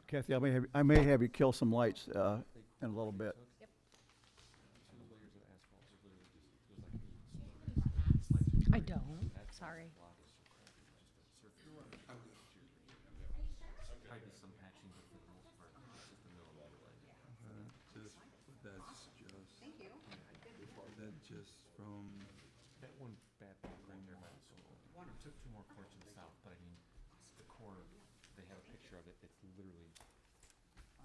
Kathy, I may have you kill some lights in a little bit. I don't. Sorry. Just from That one bad thing right there, so we took 2 more corners to the south, but I mean, the core, they have a picture of it, it's literally,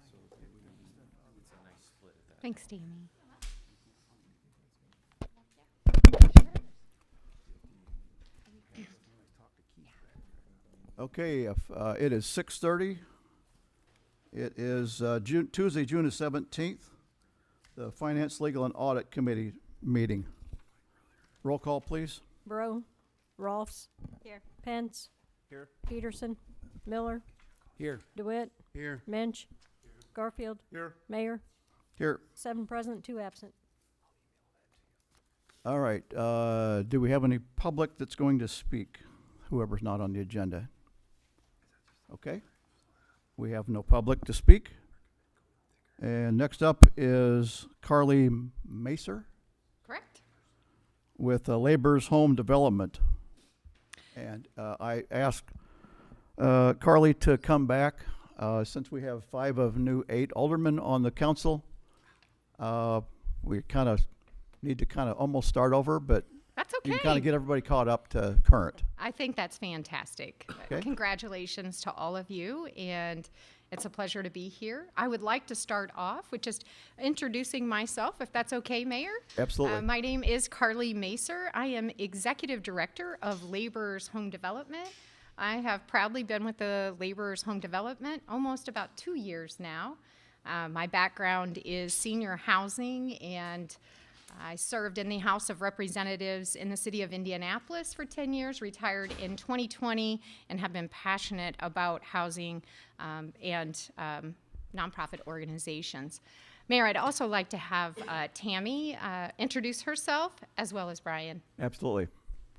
so it's a nice split at that. Thanks, Tammy. Okay, if, it is 6:30. It is Tuesday, June the 17th, the Finance, Legal, and Audit Committee meeting. Roll call, please. Bro, Rolfs. Here. Pence. Here. Peterson. Miller. Here. DeWitt. here. Minch. Garfield. Here. Mayor. Here. 7 present, 2 absent. All right. Do we have any public that's going to speak? Whoever's not on the agenda. Okay. We have no public to speak. And next up is Carly Macer Correct. with Labor's Home Development. And I asked Carly to come back since we have 5 of new 8 aldermen on the council. We kind of need to kind of almost start over, but That's you okay. can kind of get everybody caught up to current. I think that's fantastic. Okay. Congratulations to all of you, and it's a pleasure to be here. I would like to start off with just introducing myself, if that's okay, Mayor. Absolutely. My name is Carly Macer. I am Executive Director of Labor's Home Development. I have proudly been with the Labor's Home Development almost about 2 years now. My background is senior housing, and I served in the House of Representatives in the city of Indianapolis for 10 years, retired in 2020, and have been passionate about housing and nonprofit organizations. Mayor, I'd also like to have Tammy introduce herself, as well as Brian. Absolutely.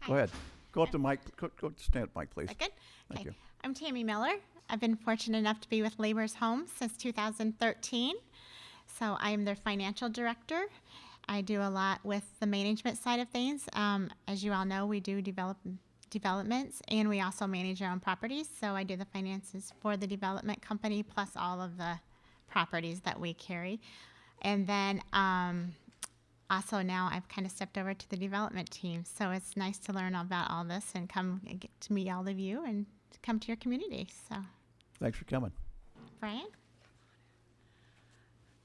Go ahead. Go up to Mike. Go stand up, Mike, please. Good. Thank Okay. you. I'm Tammy Miller. I've been fortunate enough to be with Labor's Home since 2013. So I am their financial director. I do a lot with the management side of things. As you all know, we do developments, and we also manage our own properties. So I do the finances for the development company, plus all of the properties that we carry. And then also now I've kind of stepped over to the development team. So it's nice to learn about all this and come and get to meet all of you and to come to your community. So, Thanks for coming. Brian?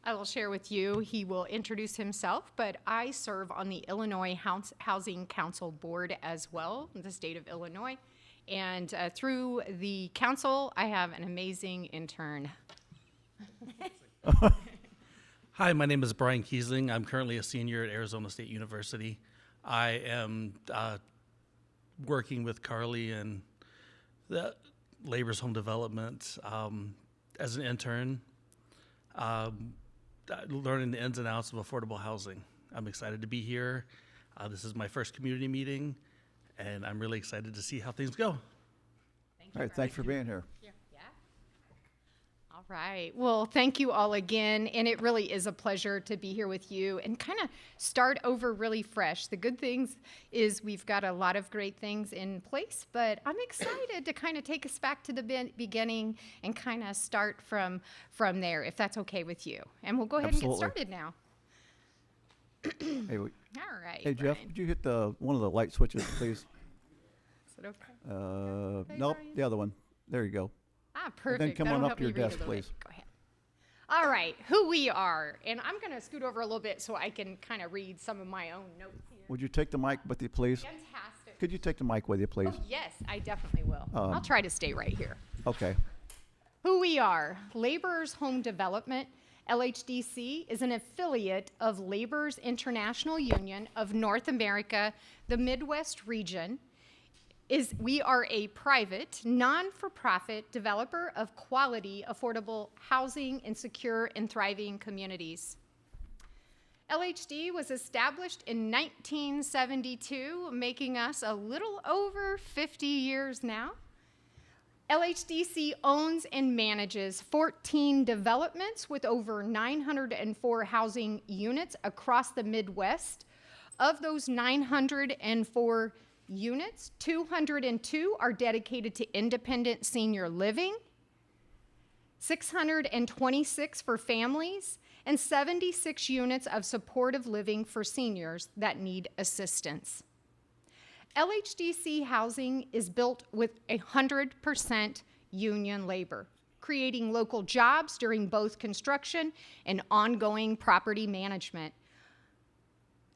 I will share with you, he will introduce himself, but I serve on the Illinois Housing Council Board as well, in the state of Illinois. And through the council, I have an amazing intern. Hi, my name is Brian Kiesling. I'm currently a senior at Arizona State University. I am working with Carly and the Labor's Home Development as an intern, learning the ins and outs of affordable housing. I'm excited to be here. This is my first community meeting, and I'm really excited to see how things go. Thank All right. Thanks for being here. Yeah. All right. Well, thank you all again. And it really is a pleasure to be here with you and kind of start over really fresh. The good things is we've got a lot of great things in place, but I'm excited to kind of take us back to the beginning and kind of start from there, if that's okay with you. And we'll go ahead Absolutely. and get started now. Hey, All right. hey, Jeff, Brian. would you hit one of the light switches, please? Is it okay? Hey, Nope, Brian. the other one. There you go. Ah, perfect. then come That'll on up help to your me read a desk, little bit. please. Go ahead. All right, who we are. And I'm going to scoot over a little bit so I can kind of read some of my own notes here. Would you take the mic with you, please? Fantastic. Could you take the mic with you, please? Oh, yes, I definitely will. I'll try to stay right here. Okay. Who we are. Labor's Home Development, LHDC, is an affiliate of Labor's International Union of North America, the Midwest region. We are a private, non-for-profit developer of quality, affordable housing in secure and thriving communities. LHD was established in 1972, making us a little over 50 years now. LHDC owns and manages 14 developments with over 904 housing units across the Midwest. Of those 904 units, 202 are dedicated to independent senior living, 626 for families, and 76 units of supportive living for seniors that need assistance. LHDC housing is built with 100% union labor, creating local jobs during both construction and ongoing property management,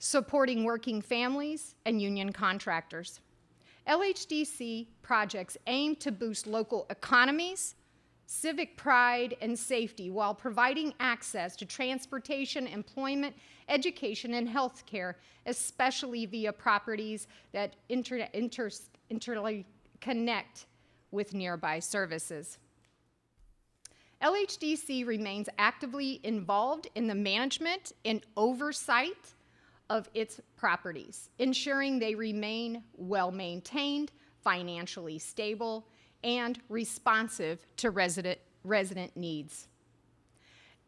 supporting working families and union contractors. LHDC projects aim to boost local economies, civic pride, and safety while providing access to transportation, employment, education, and health care, especially via properties that interconnect with nearby services. LHDC remains actively involved in the management and oversight of its properties, ensuring they remain well-maintained, financially stable, and responsive to resident needs.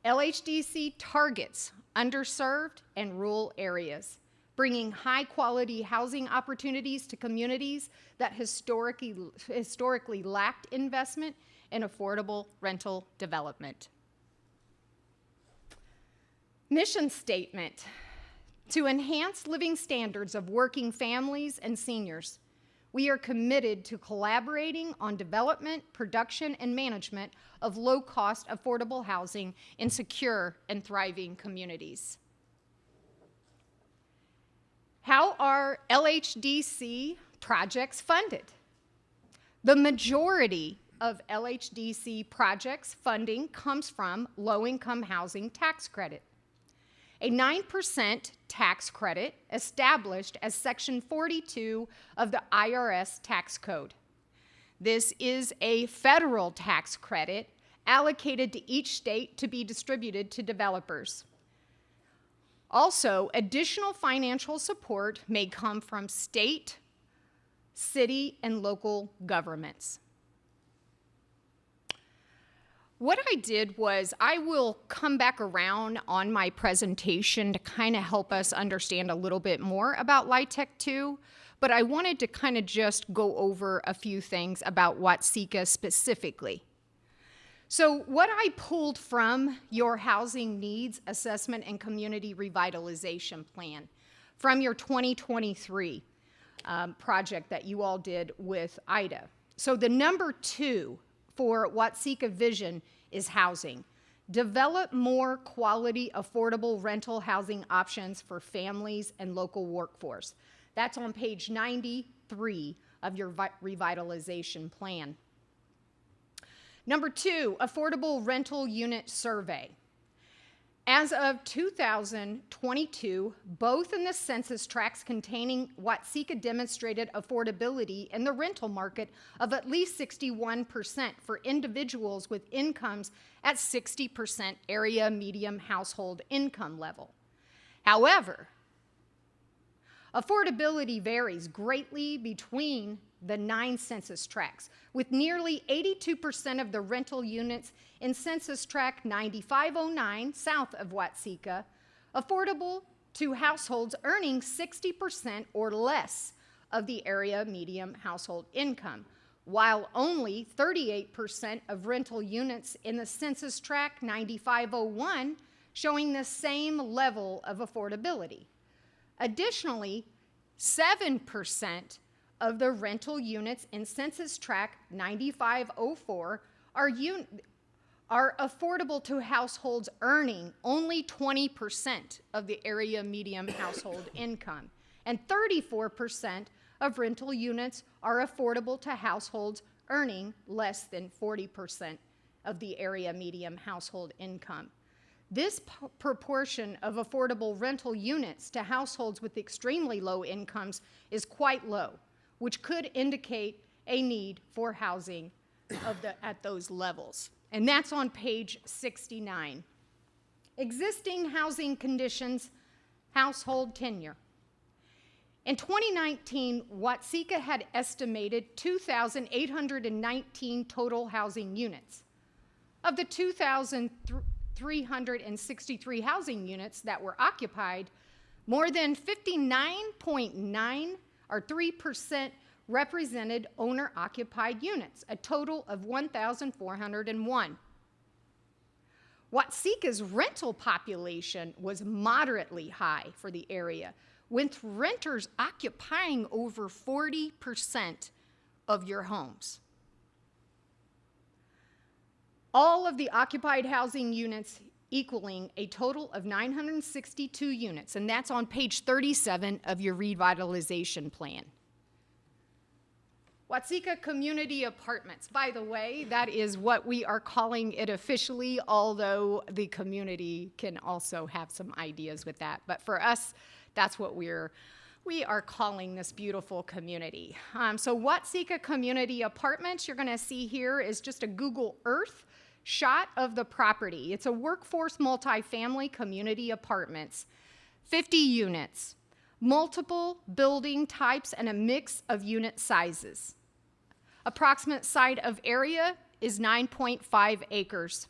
LHDC targets underserved and rural areas, bringing high-quality housing opportunities to communities that historically lacked investment in affordable rental development. Mission statement: to enhance living standards of working families and seniors, we are committed to collaborating on development, production, and management of low-cost, affordable housing in secure and thriving communities. How are LHDC projects funded? The majority of LHDC projects funding comes from low-income housing tax credit, a 9% tax credit established as Section 42 of the IRS tax code. This is a federal tax credit allocated to each state to be distributed to developers. Also, additional financial support may come from state, city, and local governments. What I did was I will come back around on my presentation to kind of help us understand a little bit more about LIHTC 2, but I wanted to kind of just go over a few things about Watseka specifically. So what I pulled from your Housing Needs Assessment and Community Revitalization Plan from your 2023 project that you all did with IDA. So the number 2 for Watseka Vision is housing. Develop more quality, affordable rental housing options for families and local workforce. That's on page 93 of your revitalization plan. Number 2, affordable rental unit survey. As of 2022, both in the census tracts containing Watseka demonstrated affordability in the rental market of at least 61% for individuals with incomes at 60% area median household income level. However, affordability varies greatly between the 9 census tracts, with nearly 82% of the rental units in census tract 9509 south of Watseka affordable to households earning 60% or less of the area median household income, while only 38% of rental units in the census tract 9501 showing the same level of affordability. Additionally, 7% of the rental units in census tract 9504 are affordable to households earning only 20% of the area median household income, and 34% of rental units are affordable to households earning less than 40% of the area median household income. This proportion of affordable rental units to households with extremely low incomes is quite low, which could indicate a need for housing at those levels. And that's on page 69. Existing housing conditions, household tenure. In 2019, Watseka had estimated 2,819 total housing units. Of the 2,363 housing units that were occupied, more than 59.9 or 3% represented owner-occupied units, a total of 1,401. Watseka's rental population was moderately high for the area, with renters occupying over 40% of your homes. All of the occupied housing units equaling a total of 962 units, and that's on page 37 of your revitalization plan. Watseka Community Apartments. By the way, that is what we are calling it officially, although the community can also have some ideas with that. But for us, that's what we are calling this beautiful community. So Watseka Community Apartments, you're gonna see here is just a Google Earth shot of the property. It's a workforce multifamily community apartments, 50 units, multiple building types, and a mix of unit sizes. Approximate site of area is 9.5 acres.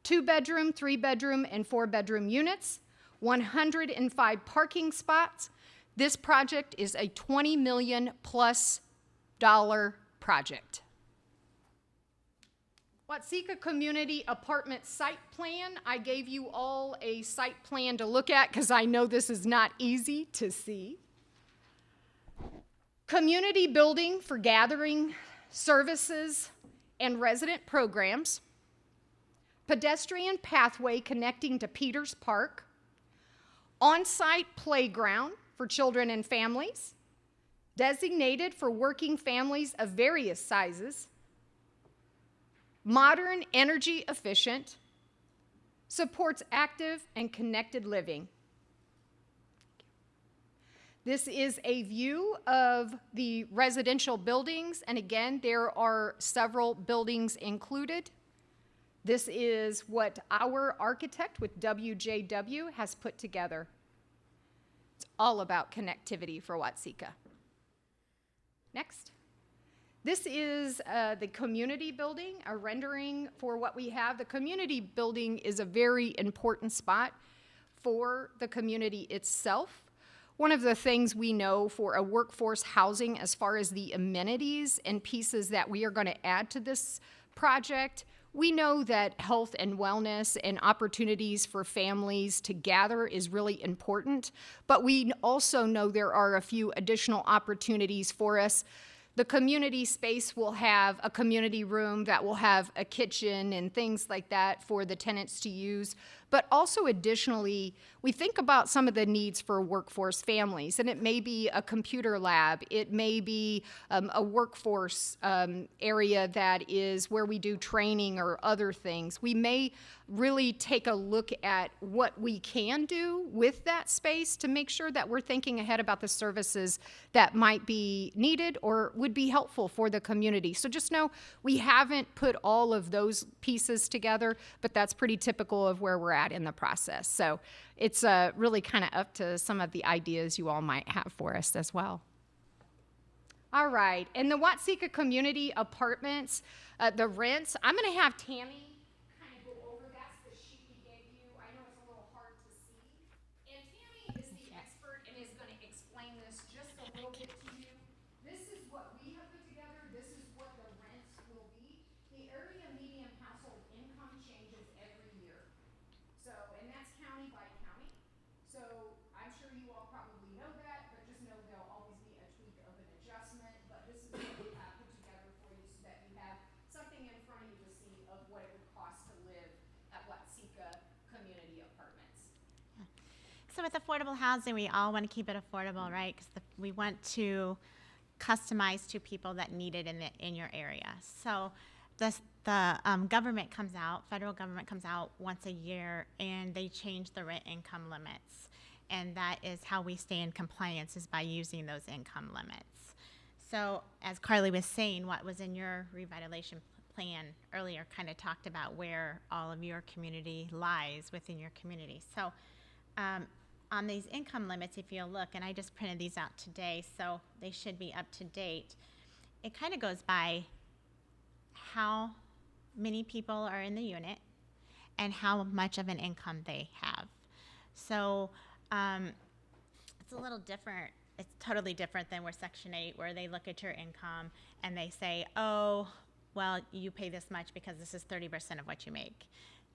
2-bedroom, 3-bedroom, and 4-bedroom units, 105 parking spots. This project is a $20 million plus project. Watseka Community Apartment Site Plan. I gave you all a site plan to look at because I know this is not easy to see. Community building for gathering services and resident programs. Pedestrian pathway connecting to Peters Park. On-site playground for children and families. Designated for working families of various sizes. Modern, energy efficient, supports active and connected living. This is a view of the residential buildings, and again, there are several buildings included. This is what our architect with WJW has put together. It's all about connectivity for Watseka. Next. This is the community building, a rendering for what we have. The community building is a very important spot for the community itself. One of the things we know for a workforce housing as far as the amenities and pieces that we are going to add to this project, we know that health and wellness and opportunities for families to gather is really important, but we also know there are a few additional opportunities for us. The community space will have a community room that will have a kitchen and things like that for the tenants to use. But also additionally, we think about some of the needs for workforce families, and it may be a computer lab. It may be a workforce area that is where we do training or other things. We may really take a look at what we can do with that space to make sure that we're thinking ahead about the services that might be needed or would be helpful for the community. So just know we haven't put all of those pieces together, but that's pretty typical of where we're at in the process. So it's really kind of up to some of the ideas you all might have for us as well. All right, and the Watseka Community Apartments, the rents, I'm going to have Tammy kind of go over. That's the sheet we gave you. I know it's a little hard to see. And Tammy is the expert and is going to explain this just a little bit to you. This is what we have put together. This is what the rents will be. The area median household income changes every year. So, and that's county by county. So I'm sure you all probably know that, but just know there'll always be a tweak of an adjustment. But this is what we have put together for you so that you have something in front of you to see of what it would cost to live at Watseka Community Apartments. So with affordable housing, we all want to keep it affordable, right? Because we want to customize to people that need it in your area. So the government comes out, federal government comes out once a year, and they change the rent income limits. And that is how we stay in compliance, is by using those income limits. So as Carly was saying, what was in your revitalization plan earlier kind of talked about where all of your community lies within your community. So on these income limits, if you look, and I just printed these out today, so they should be up to date. It kind of goes by how many people are in the unit and how much of an income they have. So it's a little different. It's totally different than where Section 8, where they look at your income and they say, oh, well, you pay this much because this is 30% of what you make.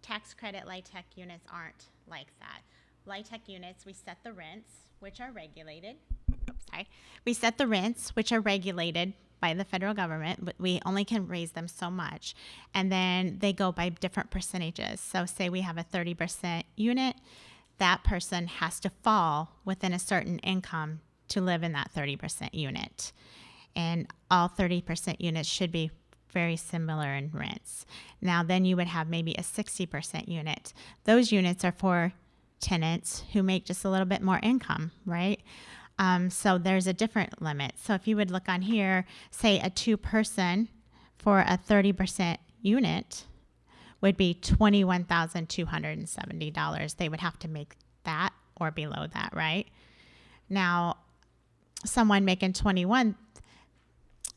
Tax credit LIHTC units aren't like that. LIHTC units, we set the rents, which are regulated. We set the rents, which are regulated by the federal government, but we only can raise them so much. And then they go by different percentages. So say we have a 30% unit, that person has to fall within a certain income to live in that 30% unit. And all 30% units should be very similar in rents. Now, then you would have maybe a 60% unit. Those units are for tenants who make just a little bit more income, right? So there's a different limit. So if you would look on here, say a 2-person for a 30% unit would be $21,270. They would have to make that or below that, right? Now, someone making 21,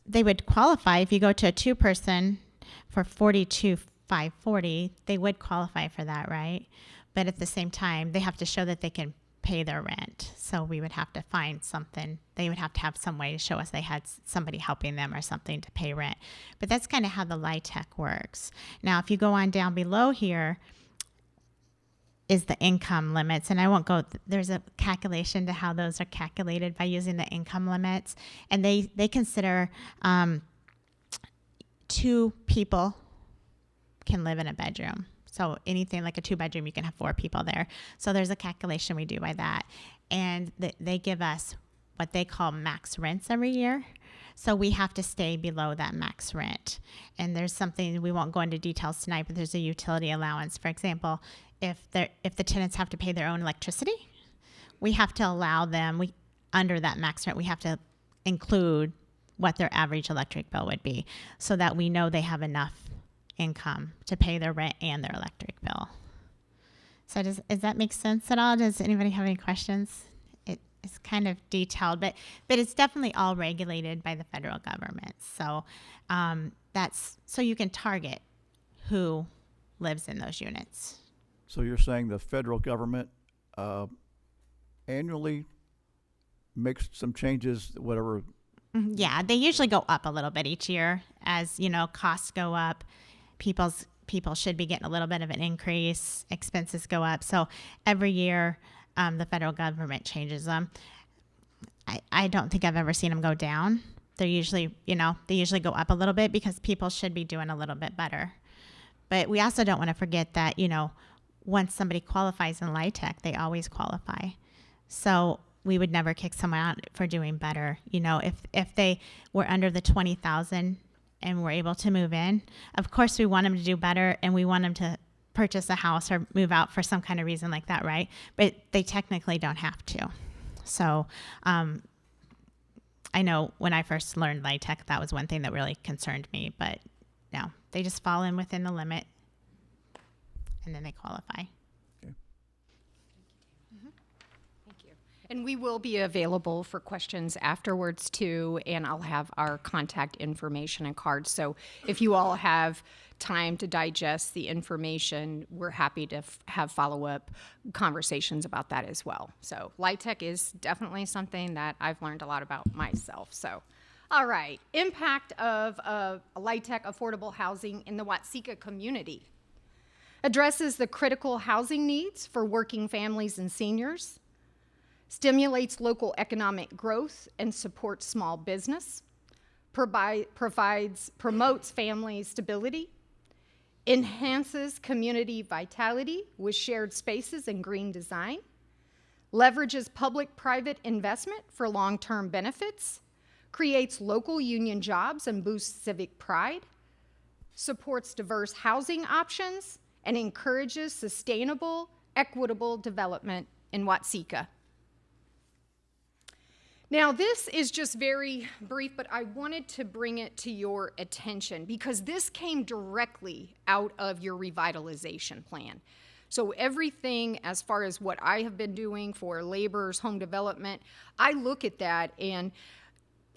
they would qualify. If you go to a 2-person for $42,540, they would qualify for that, right? But at the same time, they have to show that they can pay their rent. So we would have to find something. They would have to have some way to show us they had somebody helping them or something to pay rent. But that's kind of how the LIHTC works. Now, if you go on down below here, is the income limits. And I won't go, there's a calculation to how those are calculated by using the income limits. And they consider 2 people can live in a bedroom. So anything like a 2-bedroom, you can have 4 people there. So there's a calculation we do by that. And they give us what they call max rents every year. So we have to stay below that max rent. And there's something, we won't go into details tonight, but there's a utility allowance. For example, if the tenants have to pay their own electricity, we have to allow them, under that max rent, we have to include what their average electric bill would be so that we know they have enough income to pay their rent and their electric bill. So does that make sense at all? Does anybody have any questions? It's kind of detailed, but it's definitely all regulated by the federal government. So that's so you can target who lives in those units. So you're saying the federal government annually makes some changes, whatever? Yeah, they usually go up a little bit each year as, costs go up. People should be getting a little bit of an increase. Expenses go up. So every year, the federal government changes them. I don't think I've ever seen them go down. They're usually, they usually go up a little bit because people should be doing a little bit better. But we also don't want to forget that, once somebody qualifies in LIHTC, they always qualify. So we would never kick someone out for doing better. If they were under the 20,000 and were able to move in, of course we want them to do better and we want them to purchase a house or move out for some kind of reason like that, right? But they technically don't have to. So I know when I first learned LIHTC, that was one thing that really concerned me, but no, they just fall in within the limit and then they qualify. Okay. Thank you. And we will be available for questions afterwards too, and I'll have our contact information and cards. So if you all have time to digest the information, we're happy to have follow-up conversations about that as well. So LIHTC is definitely something that I've learned a lot about myself. So, all right, impact of LIHTC affordable housing in the Watseka community. Addresses the critical housing needs for working families and seniors, stimulates local economic growth and supports small business, promotes family stability, enhances community vitality with shared spaces and green design, leverages public-private investment for long-term benefits, creates local union jobs and boosts civic pride, supports diverse housing options, and encourages sustainable, equitable development in Watseka. Now, this is just very brief, but I wanted to bring it to your attention because this came directly out of your revitalization plan. So everything as far as what I have been doing for laborers, home development, I look at that, and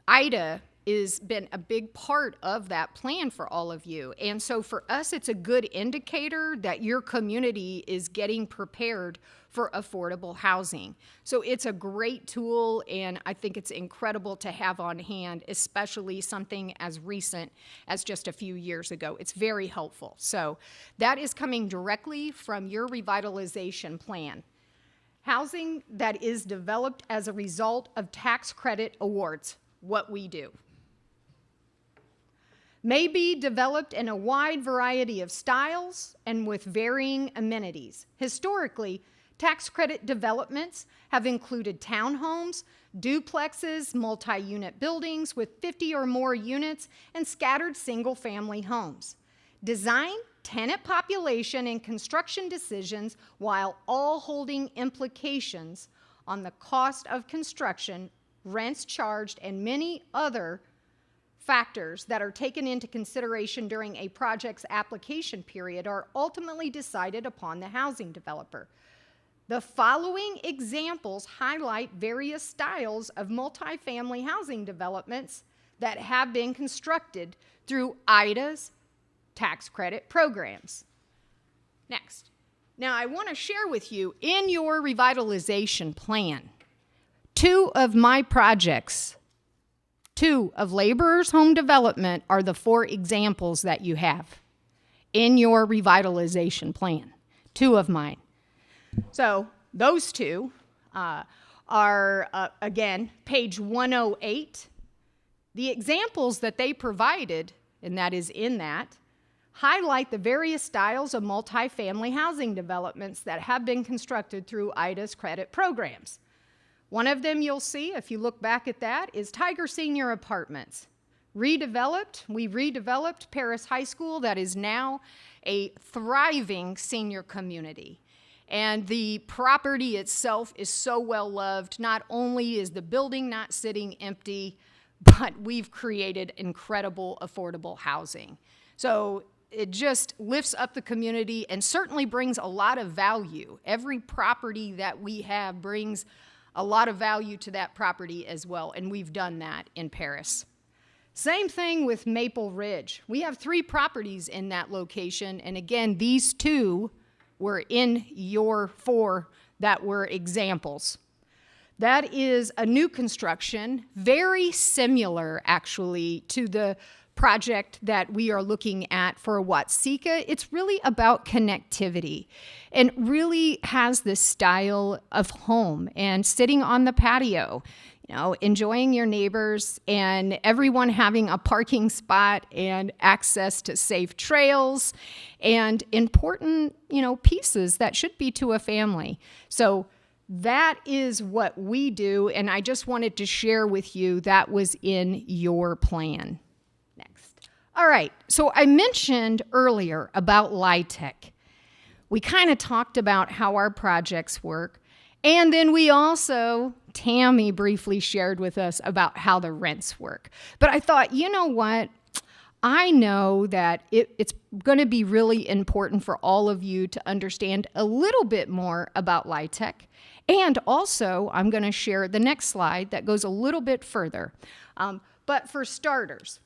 IDA has been a big part of that plan for all of you. And so for us, it's a good indicator that your community is getting prepared for affordable housing. So it's a great tool, and I think it's incredible to have on hand, especially something as recent as just a few years ago. It's very helpful. So that is coming directly from your revitalization plan. Housing that is developed as a result of tax credit awards, what we do, may be developed in a wide variety of styles and with varying amenities. Historically, tax credit developments have included townhomes, duplexes, multi-unit buildings with 50 or more units, and scattered single-family homes. Design, tenant population, and construction decisions, while all holding implications on the cost of construction, rents charged, and many other factors that are taken into consideration during a project's application period, are ultimately decided upon the housing developer. The following examples highlight various styles of multifamily housing developments that have been constructed through IDA's tax credit programs. Next. Now, I want to share with you, in your revitalization plan, 2 of my projects, 2 of Laborers Home Development, are the 4 examples that you have in your revitalization plan. 2 of mine. So those 2 are, again, page 108. The examples that they provided, and that is in that, highlight the various styles of multifamily housing developments that have been constructed through IDA's credit programs. One of them you'll see, if you look back at that, is Tiger Senior Apartments. We redeveloped Paris High School, that is now a thriving senior community. And the property itself is so well loved. Not only is the building not sitting empty, but we've created incredible affordable housing. So it just lifts up the community and certainly brings a lot of value. Every property that we have brings a lot of value to that property as well, and we've done that in Paris. Same thing with Maple Ridge. We have 3 properties in that location, and again, these 2 were in your 4 that were examples. That is a new construction, very similar actually to the project that we are looking at for Watseka. It's really about connectivity and really has this style of home and sitting on the patio, you know, enjoying your neighbors and everyone having a parking spot and access to safe trails and important, you know, pieces that should be to a family. So that is what we do, and I just wanted to share with you that was in your plan. Next. All right, so I mentioned earlier about LIHTC. We kind of talked about how our projects work, and then we also, Tammy briefly shared with us about how the rents work. But I thought, you know what? I know that it's going to be really important for all of you to understand a little bit more about LIHTC. And also, I'm going to share the next slide that goes a little bit further. But for starters,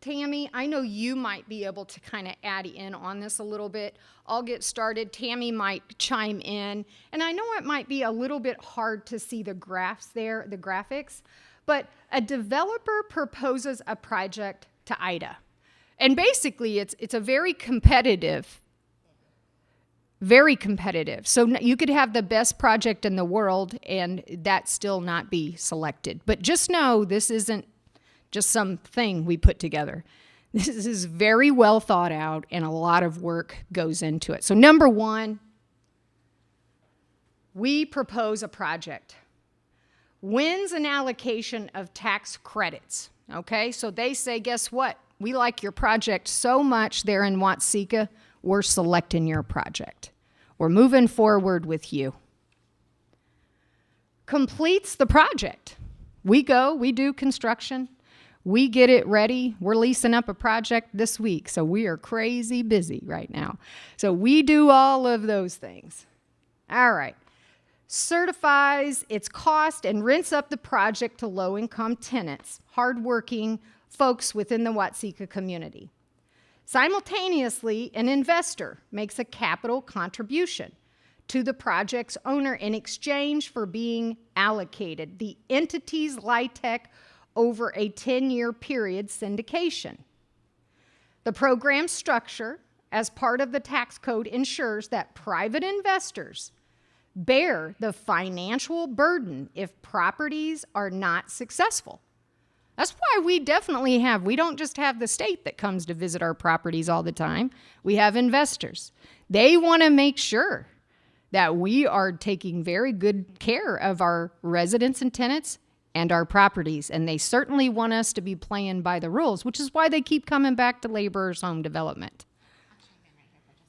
Tammy, I know you might be able to kind of add in on this a little bit. I'll get started. Tammy might chime in. And I know it might be a little bit hard to see the graphs there, the graphics, but a developer proposes a project to IDA. And basically, it's a very competitive. So you could have the best project in the world and that still not be selected. But just know this isn't just something we put together. This is very well thought out and a lot of work goes into it. So number 1, we propose a project. Wins an allocation of tax credits. Okay, so they say, guess what? We like your project so much there in Watseka, we're selecting your project. We're moving forward with you. Completes the project. We go, we do construction. We get it ready. We're leasing up a project this week, so we are crazy busy right now. So we do all of those things. All right. Certifies its cost and rents up the project to low-income tenants, hardworking folks within the Watseka community. Simultaneously, an investor makes a capital contribution to the project's owner in exchange for being allocated the entity's LIHTC over a 10-year period syndication. The program structure, as part of the tax code, ensures that private investors bear the financial burden if properties are not successful. That's why we don't just have the state that comes to visit our properties all the time. We have investors. They want to make sure that we are taking very good care of our residents and tenants and our properties. And they certainly want us to be playing by the rules, which is why they keep coming back to Laborers Home Development.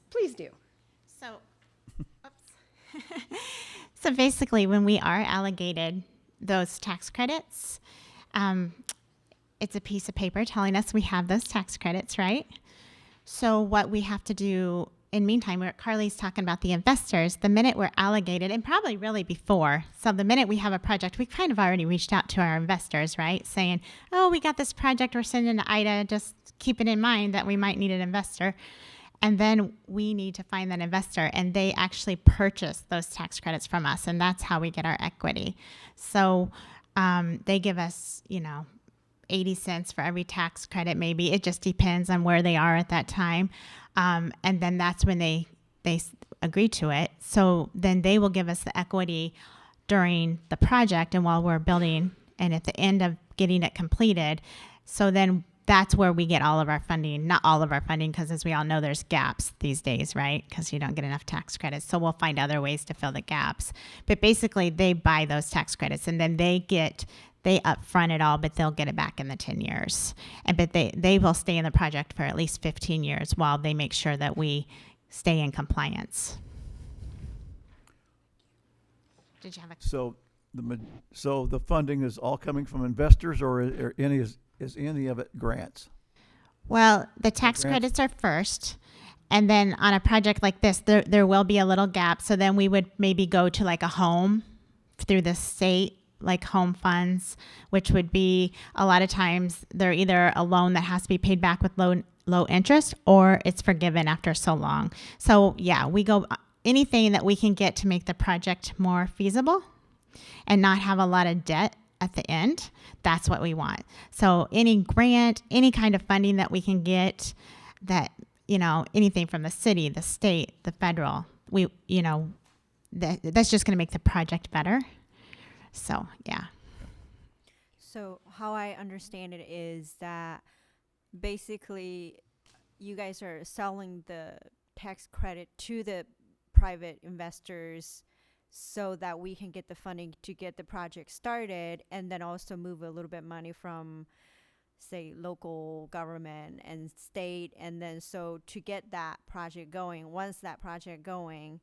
Please do. So, so basically, when we are allocated those tax credits, it's a piece of paper telling us we have those tax credits, right? So what we have to do in meantime, where Carly's talking about the investors, the minute we're allocated, and probably really before, so the minute we have a project, we kind of already reached out to our investors, right? Saying, oh, we got this project, we're sending to Ida, just keeping in mind that we might need an investor. And then we need to find that investor, and they actually purchase those tax credits from us, and that's how we get our equity. So they give us, 80 cents for every tax credit, maybe. It just depends on where they are at that time. And then that's when they agree to it. So then they will give us the equity during the project and while we're building and at the end of getting it completed. So then that's where we get all of our funding, not all of our funding, because as we all know, there's gaps these days, right? Because you don't get enough tax credits. So we'll find other ways to fill the gaps. But basically, they buy those tax credits, and then they upfront it all, but they'll get it back in the 10 years. But they will stay in the project for at least 15 years while they make sure that we stay in compliance. Did you have a... So the funding is all coming from investors, or is any of it grants? Well, the tax credits are first. And then on a project like this, there will be a little gap. So then we would maybe go to like a home through the state, like home funds, which would be a lot of times they're either a loan that has to be paid back with low interest, or it's forgiven after so long. So yeah, we go anything that we can get to make the project more feasible and not have a lot of debt at the end. That's what we want. So any grant, any kind of funding that we can get, that, anything from the city, the state, the federal, that's just going to make the project better. So, yeah. So how I understand it is that basically you guys are selling the tax credit to the private investors so that we can get the funding to get the project started, and then also move a little bit money from, say, local government and state, and then so to get that project going. Once that project going,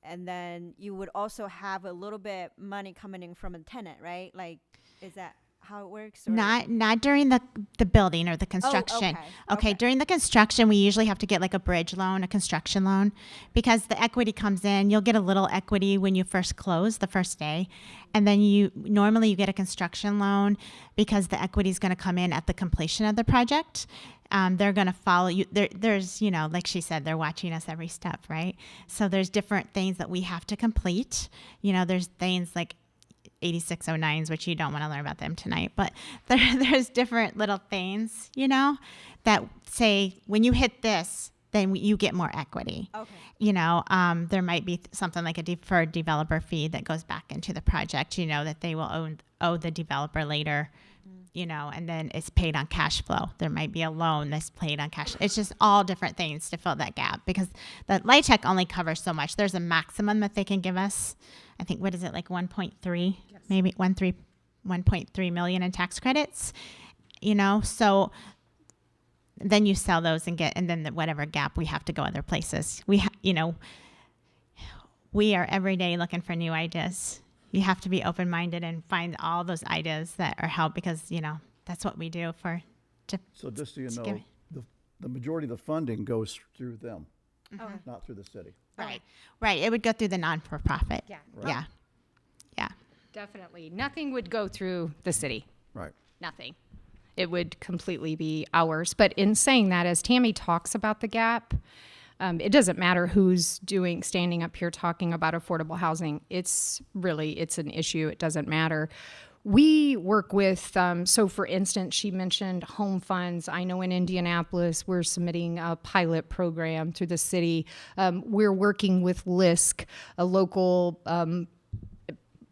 and then you would also have a little bit money coming in from a tenant, right? Like, is that how it works? Or? Not during the building or the construction. Okay. During the construction, we usually have to get like a bridge loan, a construction loan, because the equity comes in. You'll get a little equity when you first close the first day. And then normally you get a construction loan because the equity is going to come in at the completion of the project. They're going to follow you. There's, like she said, they're watching us every step, right? So there's different things that we have to complete. There's things like 8609s, which you don't want to learn about them tonight, but there's different little things, that say when you hit this, then you get more equity. Okay. There might be something like a deferred developer fee that goes back into the project, that they will owe the developer later. And then it's paid on cash flow. There might be a loan that's paid on cash. It's just all different things to fill that gap, because the LIHTC only covers so much. There's a maximum that they can give us. I think, what is it, like 1.3, yes. Maybe 1.3 million in tax credits, so then you sell those and then whatever gap, we have to go other places. We are every day looking for new ideas. You have to be open-minded and find all those ideas that are help, because, that's what we do for. So just so you to know, give- the majority of the funding goes through them, Okay. not through the city. Right. Right. It would go through the non-for-profit. Yeah. Yeah. Yeah. Definitely. Nothing would go through the city. Right. Nothing. It would completely be ours. But in saying that, as Tammy talks about the gap, it doesn't matter who's standing up here talking about affordable housing. It's an issue. It doesn't matter. We work with, so for instance, she mentioned home funds. I know in Indianapolis, we're submitting a pilot program through the city. We're working with LISC, a local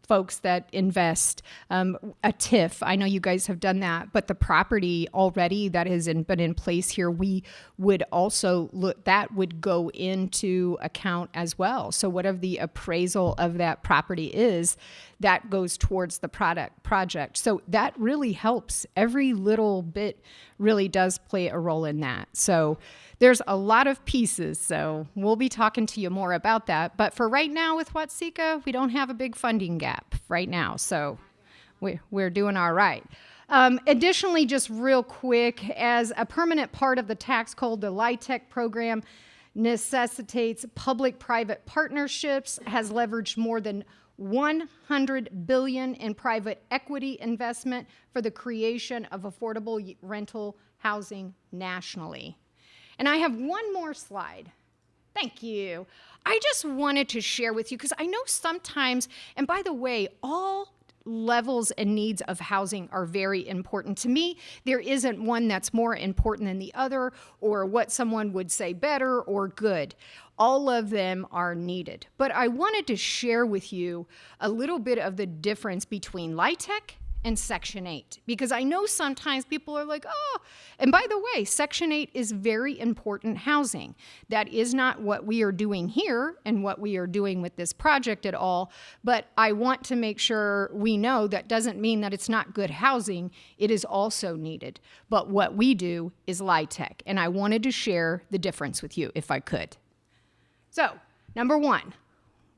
folks that invest, a TIF. I know you guys have done that, but the property already that has been in place here, we would also look, that would go into account as well. So whatever the appraisal of that property is, that goes towards the project. So that really helps. Every little bit really does play a role in that. So there's a lot of pieces, so we'll be talking to you more about that. But for right now with Watsika, we don't have a big funding gap right now, so we're doing all right. Additionally, just real quick, as a permanent part of the tax code, the LIHTC program necessitates public-private partnerships, has leveraged more than $100 billion in private equity investment for the creation of affordable rental housing nationally. And I have one more slide. Thank you. I just wanted to share with you, because I know sometimes, and by the way, all levels and needs of housing are very important to me. There isn't one that's more important than the other, or what someone would say better or good. All of them are needed. But I wanted to share with you a little bit of the difference between LIHTC and Section 8, because I know sometimes people are like, oh, and by the way, Section 8 is very important housing. That is not what we are doing here and what we are doing with this project at all, but I want to make sure we know that doesn't mean that it's not good housing. It is also needed. But what we do is LIHTC, and I wanted to share the difference with you if I could. So, number one,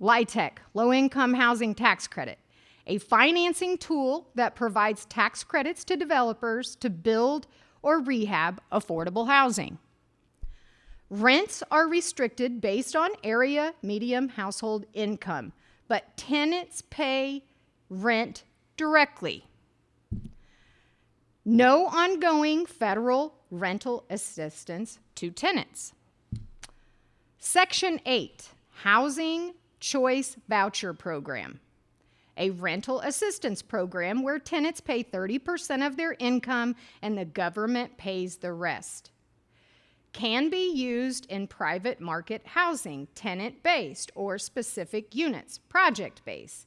LIHTC, Low-Income Housing Tax Credit. A financing tool that provides tax credits to developers to build or rehab affordable housing. Rents are restricted based on area median household income, but tenants pay rent directly. No ongoing federal rental assistance to tenants. Section 8, Housing Choice Voucher Program. A rental assistance program where tenants pay 30% of their income and the government pays the rest. Can be used in private market housing, tenant-based, or specific units, project-based,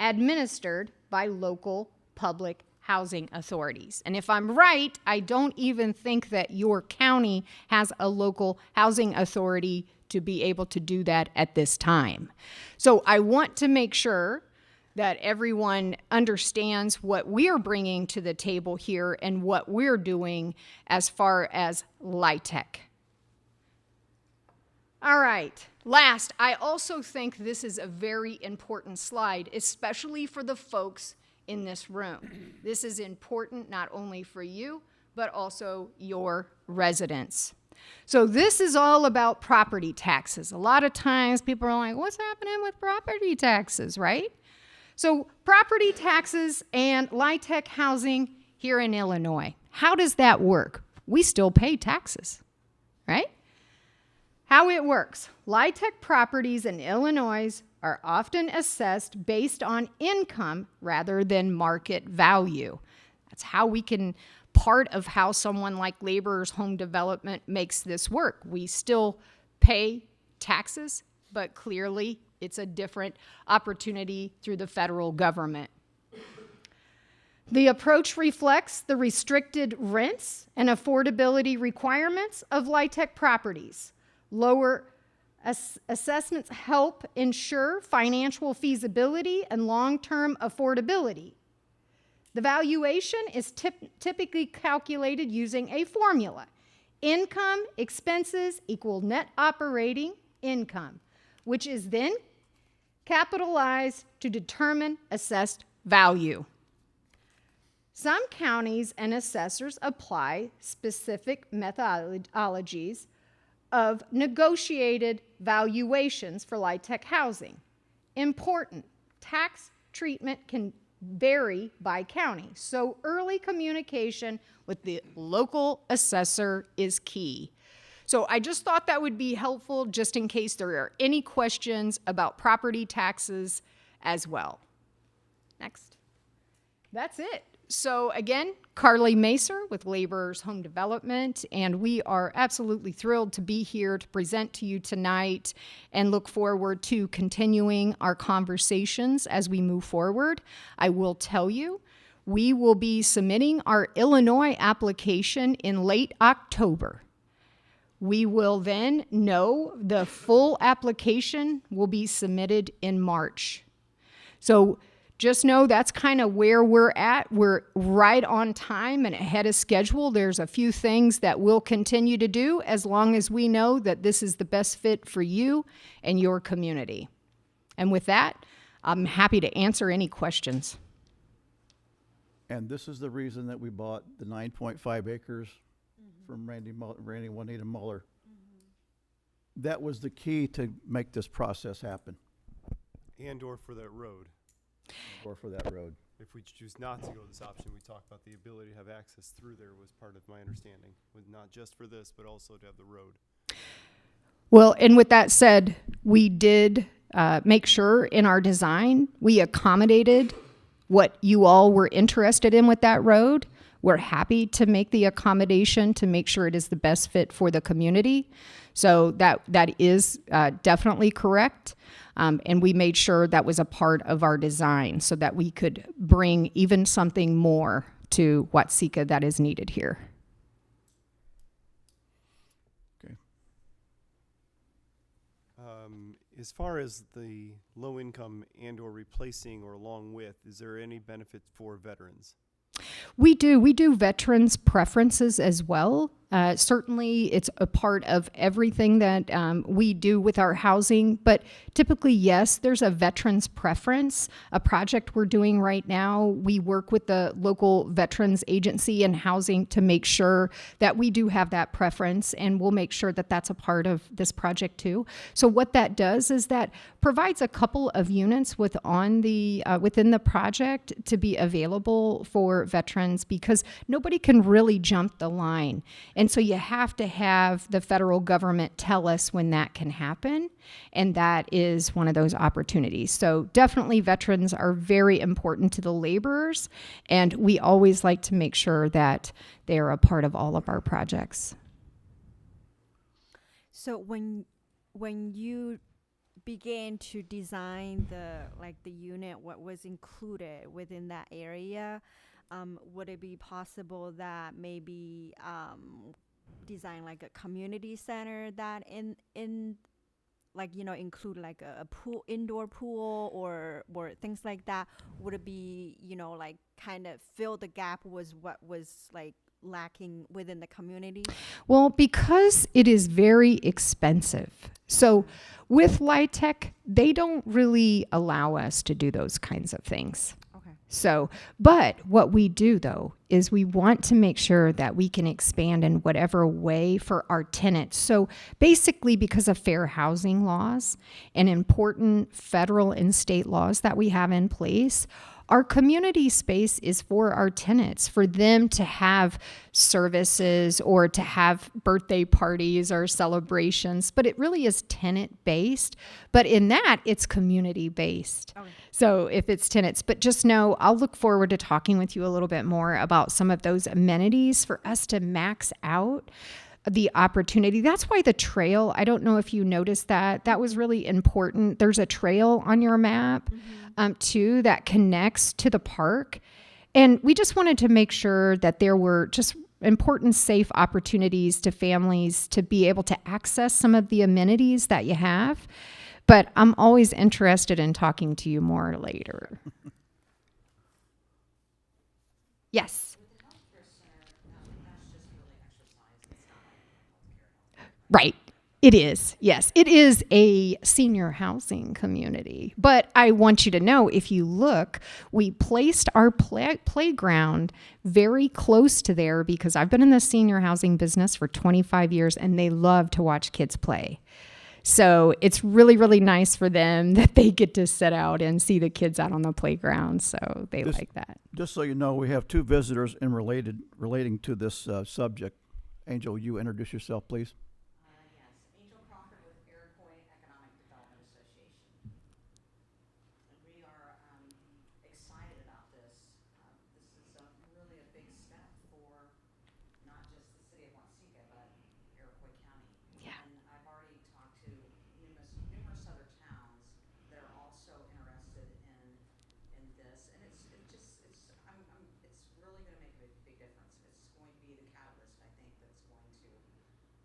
administered by local public housing authorities. And if I'm right, I don't even think that your county has a local housing authority to be able to do that at this time. So I want to make sure that everyone understands what we're bringing to the table here and what we're doing as far as LIHTC. All right, last, I also think this is a very important slide, especially for the folks in this room. This is important not only for you, but also your residents. So this is all about property taxes. A lot of times people are like, what's happening with property taxes, right? So property taxes and LIHTC housing here in Illinois. How does that work? We still pay taxes, right? How it works. LIHTC properties in Illinois are often assessed based on income rather than market value. That's how we can, part of how someone like Laborers Home Development makes this work. We still pay taxes, but clearly it's a different opportunity through the federal government. The approach reflects the restricted rents and affordability requirements of LIHTC properties. Lower assessments help ensure financial feasibility and long-term affordability. The valuation is typically calculated using a formula. Income expenses equal net operating income, which is then capitalized to determine assessed value. Some counties and assessors apply specific methodologies of negotiated valuations for LIHTC housing. Important, tax treatment can vary by county, so early communication with the local assessor is key. So I just thought that would be helpful just in case there are any questions about property taxes as well. Next. That's it. So again, Carly Macer with Laborers Home Development, and we are absolutely thrilled to be here to present to you tonight and look forward to continuing our conversations as we move forward. I will tell you, we will be submitting our Illinois application in late October. We will then know the full application will be submitted in March. So just know that's kind of where we're at. We're right on time and ahead of schedule. There's a few things that we'll continue to do as long as we know that this is the best fit for you and your community. And with that, I'm happy to answer any questions. And this is the reason that we bought the 9.5 acres from Randy Juanita Muller. That was the key to make this process happen, And/or for that road. or for that road. If we choose not to go this option, we talked about the ability to have access through there was part of my understanding, with not just for this, but also to have the road. Well, and with that said, we did make sure in our design we accommodated what you all were interested in with that road. We're happy to make the accommodation to make sure it is the best fit for the community. So that is definitely correct. And we made sure that was a part of our design so that we could bring even something more to Watsika that is needed here. Okay. As far as the low income and/or replacing or along with, is there any benefit for veterans? We do veterans preferences as well. Certainly it's a part of everything that we do with our housing, but typically, yes, there's a veterans preference. A project we're doing right now, we work with the local veterans agency and housing to make sure that we do have that preference, and we'll make sure that that's a part of this project too. So what that does is that provides a couple of units within the project to be available for veterans, because nobody can really jump the line. And so you have to have the federal government tell us when that can happen, and that is one of those opportunities. So definitely veterans are very important to the laborers, and we always like to make sure that they are a part of all of our projects. So when you began to design the unit, what was included within that area, would it be possible that maybe design like a community center that in like, you know, include like a pool, indoor pool or things like that? Would it be, you know, like kind of fill the gap was what was like lacking within the community? Well, because it is very expensive. So with LIHTC, they don't really allow us to do those kinds of things. Okay. So, but what we do though is we want to make sure that we can expand in whatever way for our tenants. So basically, because of fair housing laws and important federal and state laws that we have in place, our community space is for our tenants, for them to have services or to have birthday parties or celebrations, but it really is tenant-based. But in that, it's community-based. Okay. So if it's tenants, but just know, I'll look forward to talking with you a little bit more about some of those amenities for us to max out the opportunity. That's why the trail, I don't know if you noticed that was really important. There's a trail on your map too that connects to the park. And we just wanted to make sure that there were just important, safe opportunities to families to be able to access some of the amenities that you have. But I'm always interested in talking to you more later. Yes. Right. It is, yes. It is a senior housing community. But I want you to know, if you look, we placed our playground very close to there because I've been in the senior housing business for 25 years and they love to watch kids play. So it's really, really nice for them that they get to sit out and see the kids out on the playground. So they like that. Just so you know, we have two visitors relating to this subject. Angel, you introduce yourself, please. Yes, Angel Crawford with Iroquois Economic Development Association. And we are excited about this. This is really a big step for not just the city of Watsika, but Iroquois County. Yeah. And I've already talked to numerous other towns that are also interested in this. And it's really going to make a big difference. It's going to be the catalyst, I think, that's going to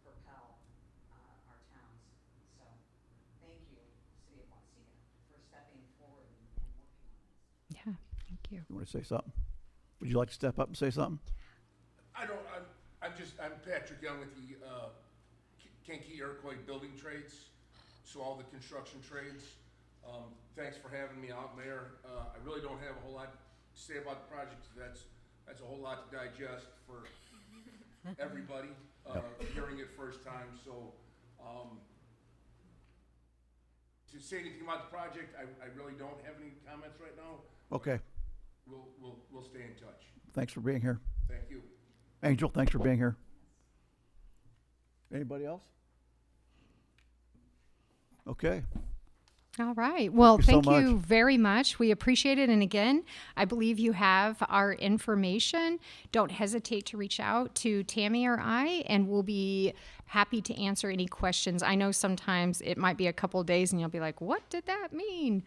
propel our towns. So thank you, City of Watsika, for stepping forward and working on this. Yeah, thank you. You want to say something? Would you like to step up and say something? I'm Patrick Young with the Kankakee Iroquois Building Trades, so all the construction trades. Thanks for having me out, Mayor. I really don't have a whole lot to say about the project. That's a whole lot to digest for everybody, hearing it first time. So to say anything about the project, I really don't have any comments right now. Okay. We'll stay in touch. Thanks for being here. Thank you. Angel, thanks for being here. Anybody else? Okay. All right. Well, Thank you so thank you much. very much. We appreciate it. And again, I believe you have our information. Don't hesitate to reach out to Tammy or I, and we'll be happy to answer any questions. I know sometimes it might be a couple of days and you'll be like, what did that mean?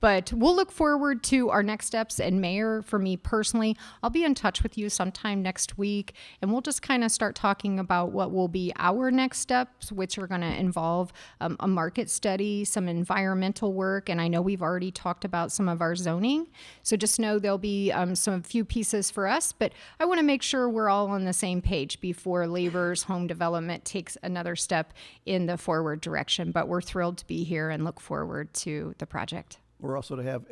But we'll look forward to our next steps. And Mayor, for me personally, I'll be in touch with you sometime next week, and we'll just kind of start talking about what will be our next steps, which are going to involve a market study, some environmental work, and I know we've already talked about some of our zoning. So just know there'll be some few pieces for us, but I want to make sure we're all on the same page before Labor's Home Development takes another step in the forward direction. But we're thrilled to be here and look forward to the project. We're also to have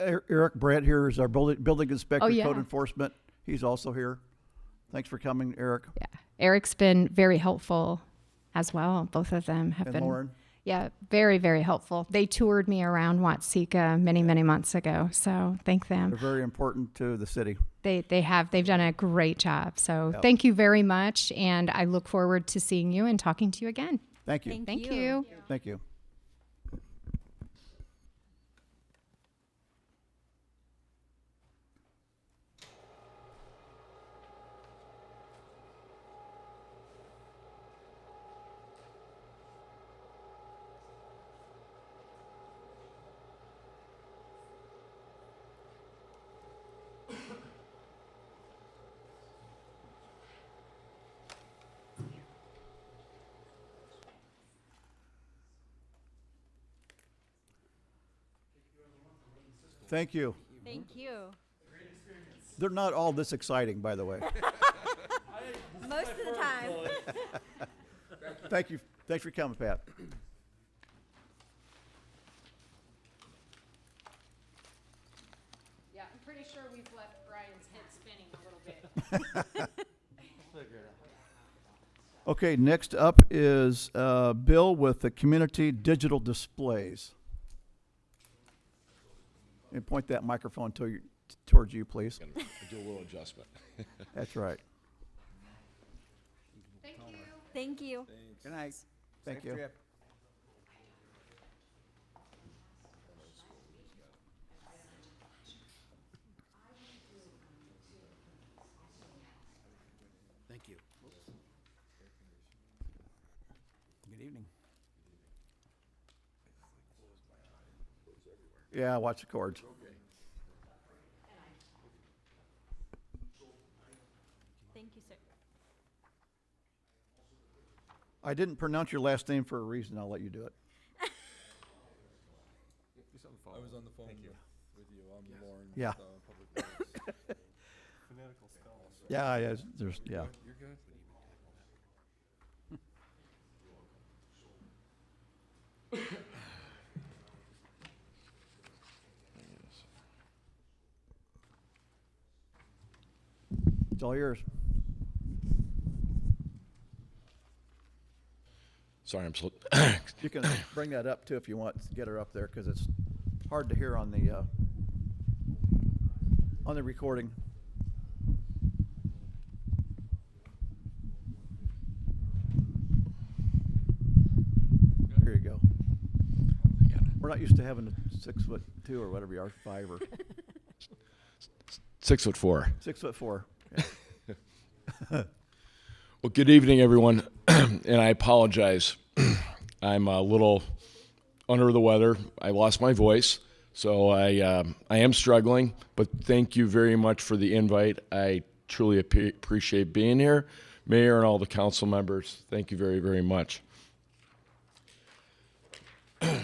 Eric Brandt here as our building inspector, Oh, yeah. code enforcement. He's also here. Thanks for coming, Eric. Yeah, Eric's been very helpful as well. Both of them have And been. Lauren. Yeah, very, very helpful. They toured me around Watsika many months ago, so thank They're them. very important to the city. They've done a great job. So Yep. thank you very much, and I look forward to seeing you and talking to you again. Thank you. Thank you. Thank you. Thank you. Thank you. They're not all this exciting, by the way. Most of the time. Thank you. Thanks for coming, Pat. Yeah, I'm pretty sure we've left Brian's head spinning a little bit. Okay, next up is Bill with the community digital displays. And point that microphone towards you, please. Do a little adjustment. That's right. Thank you. Thank you. Good night. Thank you. Thank you. Good evening. Yeah, watch the cords. Thank you, sir. I didn't pronounce your last name for a reason. I'll let you do it. I was on the phone with you. I'm Lauren. Yeah. Public Works. Phonetical spelling. Yeah, there's, yeah. You're good. It's all yours. Sorry, I'm so. You can bring that up too if you want to get her up there, because it's hard to hear on the recording. There you go. We're not used to having a 6'2" or whatever you are, 5 or 6'4". 6'4". Well, good evening, everyone, and I apologize. I'm a little under the weather. I lost my voice, so I am struggling. But thank you very much for the invite. I truly appreciate being here, Mayor and all the council members. Thank you very, very much. I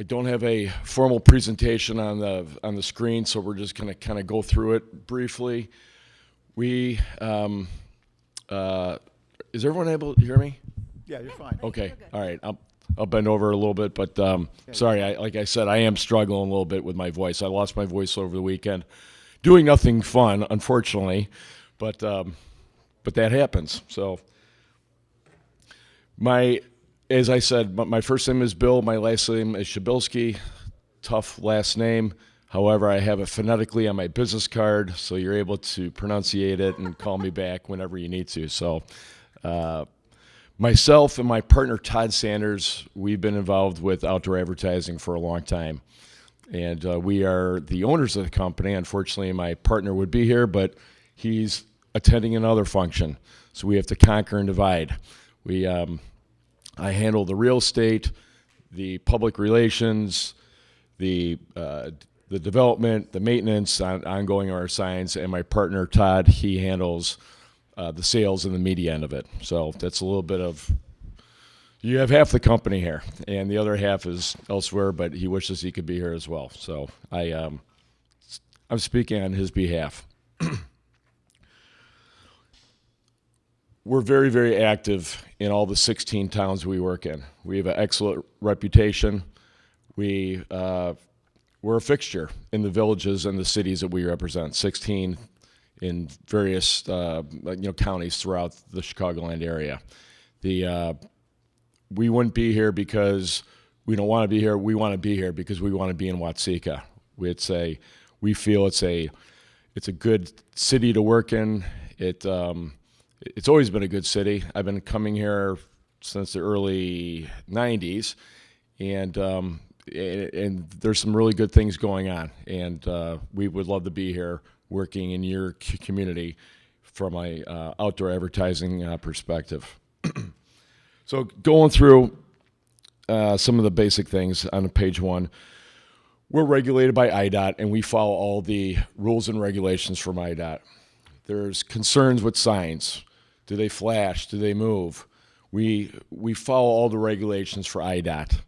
don't have a formal presentation on the screen, so we're just going to kind of go through it briefly. We is everyone able to hear me? Yeah, you're fine. Okay, all right. I'll bend over a little bit, but sorry. Like I said, I am struggling a little bit with my voice. I lost my voice over the weekend, doing nothing fun, unfortunately, but that happens. So as I said, my first name is Bill. My last name is Shabilsky. Tough last name. However, I have it phonetically on my business card, so you're able to pronunciate it and call me back whenever you need to. So myself and my partner, Todd Sanders, we've been involved with outdoor advertising for a long time. And we are the owners of the company. Unfortunately, my partner would be here, but he's attending another function. So we have to conquer and divide. I handle the real estate, the public relations, the development, the maintenance, ongoing our signs, and my partner, Todd, he handles the sales and the media end of it. So that's a little bit of, you have half the company here, and the other half is elsewhere, but he wishes he could be here as well. So I'm speaking on his behalf. We're very, very active in all the 16 towns we work in. We have an excellent reputation. We're a fixture in the villages and the cities that we represent, 16 in various counties throughout the Chicagoland area. We wouldn't be here because we don't want to be here. We want to be here because we want to be in Watseka. We feel it's a good city to work in. It's always been a good city. I've been coming here since the early 90s, and there's some really good things going on, and we would love to be here working in your community from a outdoor advertising perspective. So going through some of the basic things on page 1, we're regulated by IDOT, and we follow all the rules and regulations from IDOT. There's concerns with signs. Do they flash? Do they move? We follow all the regulations for IDOT,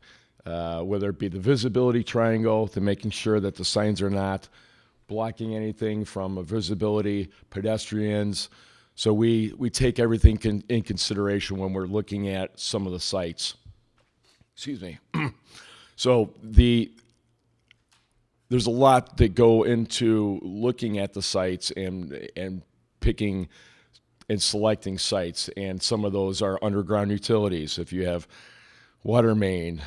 whether it be the visibility triangle, to making sure that the signs are not blocking anything from a visibility, pedestrians. So we take everything in consideration when we're looking at some of the sites. Excuse me. So there's a lot that go into looking at the sites and picking and selecting sites, and some of those are underground utilities. If you have water main,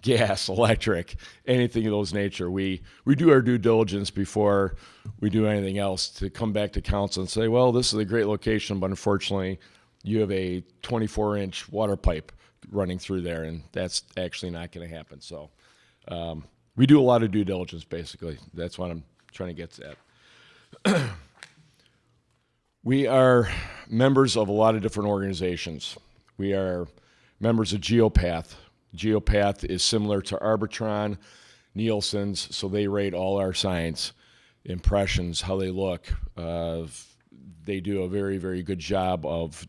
gas, electric, anything of those nature, we do our due diligence before we do anything else to come back to council and say, well, this is a great location, but unfortunately you have a 24-inch water pipe running through there, and that's actually not going to happen. So we do a lot of due diligence, basically. That's what I'm trying to get at. We are members of a lot of different organizations. We are members of Geopath. Geopath is similar to Arbitron, Nielsen's, so they rate all our signs, impressions, how they look. They do a very, very good job of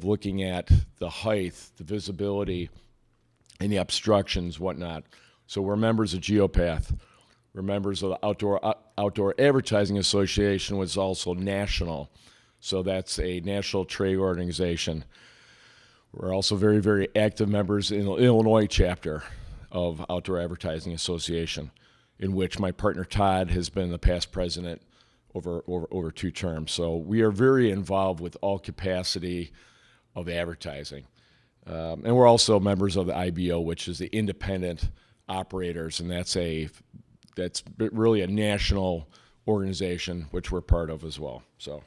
looking at the height, the visibility, and the obstructions, whatnot. So we're members of Geopath. We're members of the Outdoor Advertising Association, which is also national. So that's a national trade organization. We're also very, very active members in the Illinois chapter of Outdoor Advertising Association, in which my partner Todd has been the past president over 2 terms. So we are very involved with all capacity of advertising. And we're also members of the IBO, which is the Independent Operators, and that's really a national organization, which we're part of as well. So,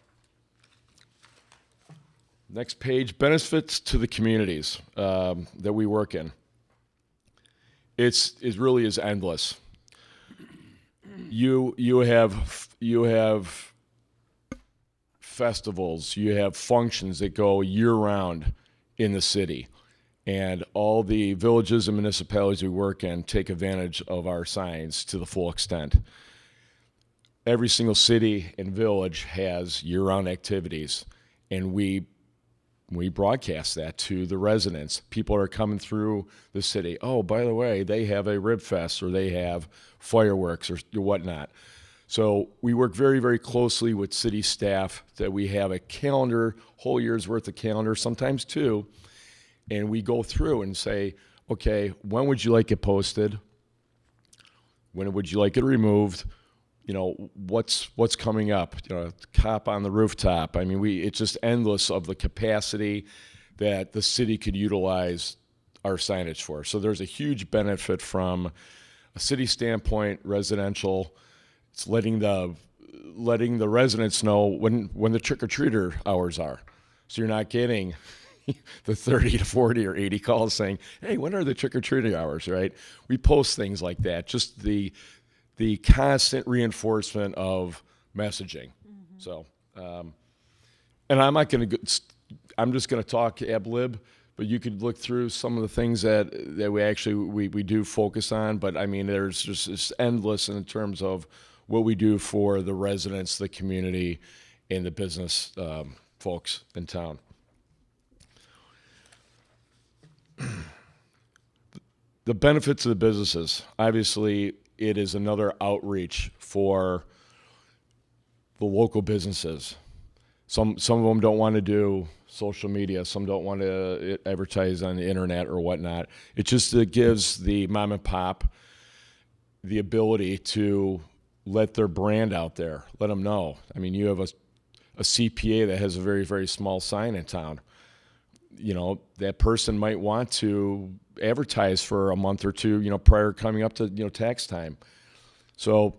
next page, benefits to the communities that we work in. It really is endless. You have festivals, you have functions that go year round in the city, and all the villages and municipalities we work in take advantage of our signs to the full extent. Every single city and village has year-round activities, and we broadcast that to the residents. People are coming through the city. Oh, by the way, they have a rib fest, or they have fireworks or whatnot. So we work very, very closely with city staff that we have a calendar, whole year's worth of calendar, sometimes 2, and we go through and say, okay, when would you like it posted? When would you like it removed? You know, what's coming up? You know, cop on the rooftop. I mean, it's just endless of the capacity that the city could utilize our signage for. So there's a huge benefit from a city standpoint, residential. It's letting the residents know when the trick-or-treater hours are. So you're not getting the 30 to 40 or 80 calls saying, hey, when are the trick-or-treating hours, right? We post things like that, just the constant reinforcement of messaging. So, and I'm not going to, I'm just going to talk ab lib, but you could look through some of the things that we do focus on. But I mean, there's just it's endless in terms of what we do for the residents, the community, and the business folks in town. The benefits of the businesses, obviously, it is another outreach for the local businesses. Some of them don't want to do social media. Some don't want to advertise on the internet or whatnot. It gives the mom and pop the ability to let their brand out there, let them know. I mean, you have a CPA that has a very, very small sign in town. You know, that person might want to advertise for a month or 2, prior coming up to, tax time. So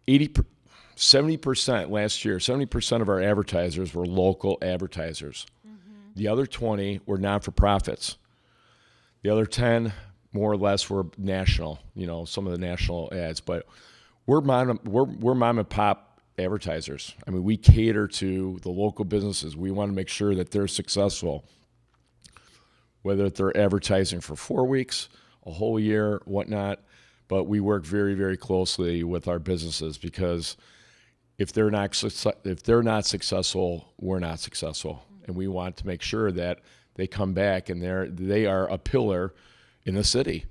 70% last year, 70% of our advertisers were local advertisers. The other 20 were not-for-profits. The other 10, more or less, were national, some of the national ads. But we're mom and pop advertisers. I mean, we cater to the local businesses. We want to make sure that they're successful, whether they're advertising for 4 weeks, a whole year, whatnot. But we work very, very closely with our businesses because if they're not successful, we're not successful. And we want to make sure that they come back and they are a pillar in the city.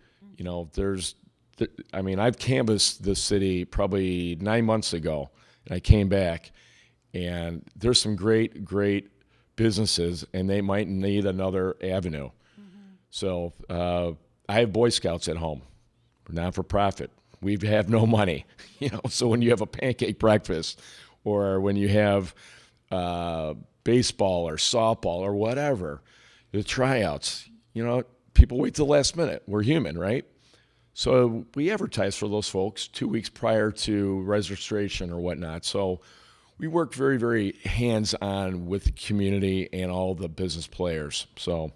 I've canvassed the city probably 9 months ago, and I came back, and there's some great, great businesses, and they might need another avenue. So I have Boy Scouts at home. We're not-for-profit. We have no money, So when you have a pancake breakfast, or when you have baseball or softball or whatever, the tryouts, people wait till the last minute. We're human, right? So we advertise for those folks 2 weeks prior to registration or whatnot. So we work very, very hands-on with the community and all the business players. So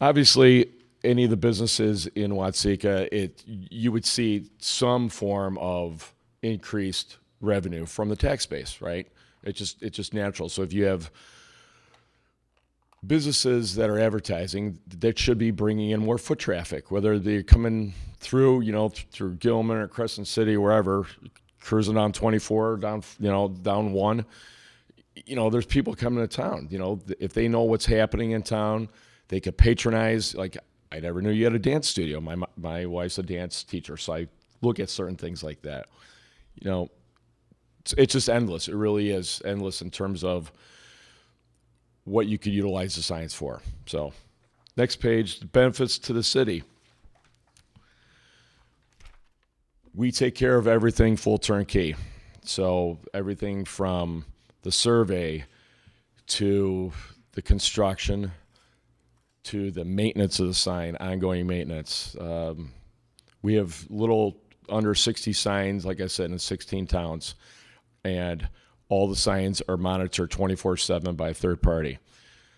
obviously, any of the businesses in Watseka, you would see some form of increased revenue from the tax base, right? It's just natural. So if you have businesses that are advertising, that should be bringing in more foot traffic, whether they're coming through, through Gilman or Crescent City, wherever, cruising down 24, down 1. There's people coming to town. If they know what's happening in town, they could patronize. Like, I never knew you had a dance studio. My wife's a dance teacher, so I look at certain things like that. It's just endless. It really is endless in terms of what you could utilize the signs for. So, next page, the benefits to the city. We take care of everything full turnkey. So everything from the survey to the construction to the maintenance of the sign, ongoing maintenance. We have little under 60 signs, like I said, in 16 towns, and all the signs are monitored 24/7 by a third party.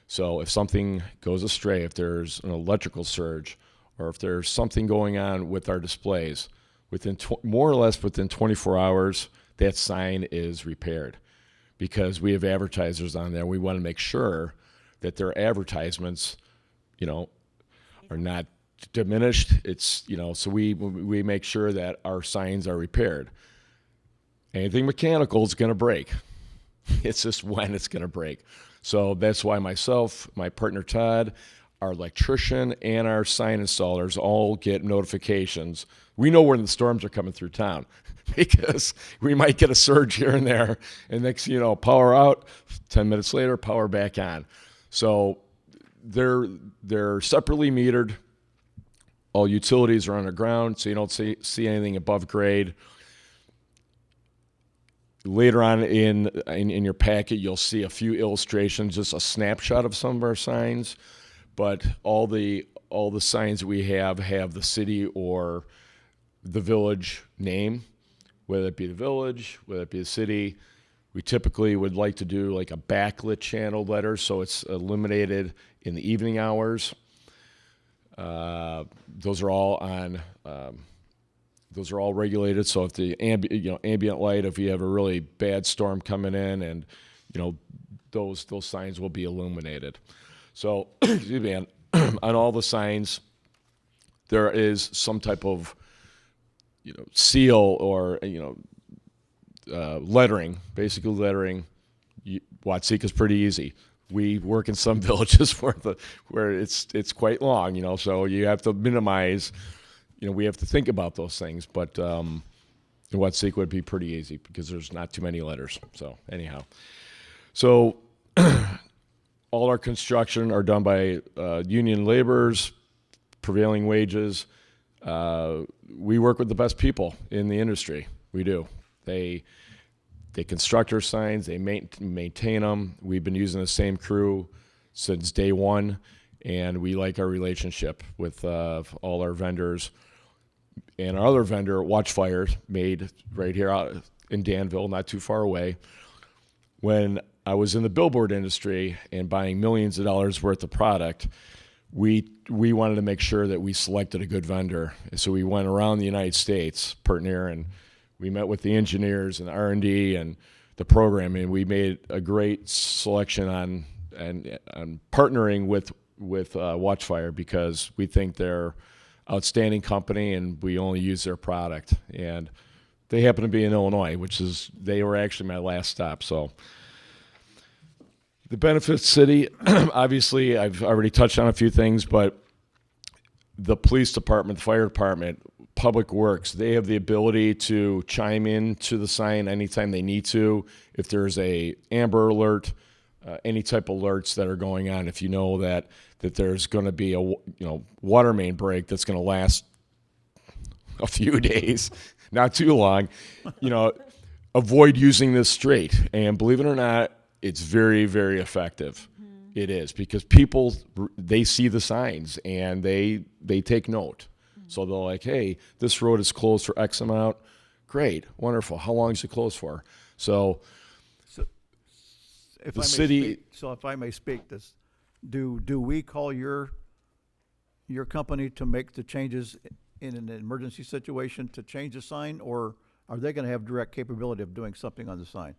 So if something goes astray, if there's an electrical surge, or if there's something going on with our displays, within more or less within 24 hours, that sign is repaired. Because we have advertisers on there, we want to make sure that their advertisements, are not diminished. It's, so we make sure that our signs are repaired. Anything mechanical is going to break. It's just when it's going to break. So that's why myself, my partner Todd, our electrician, and our sign installers all get notifications. We know when the storms are coming through town because we might get a surge here and there, and next thing you know, power out, 10 minutes later, power back on. So they're separately metered. All utilities are underground, so you don't see anything above grade. Later on in your packet, you'll see a few illustrations, just a snapshot of some of our signs. But all the signs we have the city or the village name, whether it be the village, whether it be the city. We typically would like to do like a backlit channel letter, so it's illuminated in the evening hours. Those are all on. Those are all regulated. So if the ambient light, if you have a really bad storm coming in, and those signs will be illuminated. So excuse me, on all the signs, there is some type of seal or lettering, basically lettering. Watsika's pretty easy. We work in some villages where it's quite long, so you have to minimize. We have to think about those things, but Watsika would be pretty easy because there's not too many letters. So anyhow, all our construction are done by union laborers, prevailing wages. We work with the best people in the industry. We do. They construct our signs. They maintain them. We've been using the same crew since day one, and we like our relationship with all our vendors. And our other vendor, Watchfire, made right here out in Danville, not too far away. When I was in the billboard industry and buying millions of dollars worth of product, we wanted to make sure that we selected a good vendor. So we went around the United States, Pertner, and we met with the engineers and the R&D and the programming. We made a great selection on partnering with Watchfire because we think they're outstanding company and we only use their product. And they happen to be in Illinois, they were actually my last stop. So the benefits city, obviously I've already touched on a few things, but the police department, the fire department, public works, they have the ability to chime in to the sign anytime they need to. If there's a Amber Alert, any type of alerts that are going on, if you know that there's going to be a water main break that's going to last a few days, not too long, avoid using this street. And believe it or not, it's very, very effective. Mm-hmm. It is, because people, they see the signs and they take note. Mm-hmm. So they're like, hey, this road is closed for X amount. Great, wonderful. How long is it closed for? So if the I may city. Speak, so if I may speak this, do we call your company to make the changes in an emergency situation to change the sign, or are they going to have direct capability of doing something on the sign?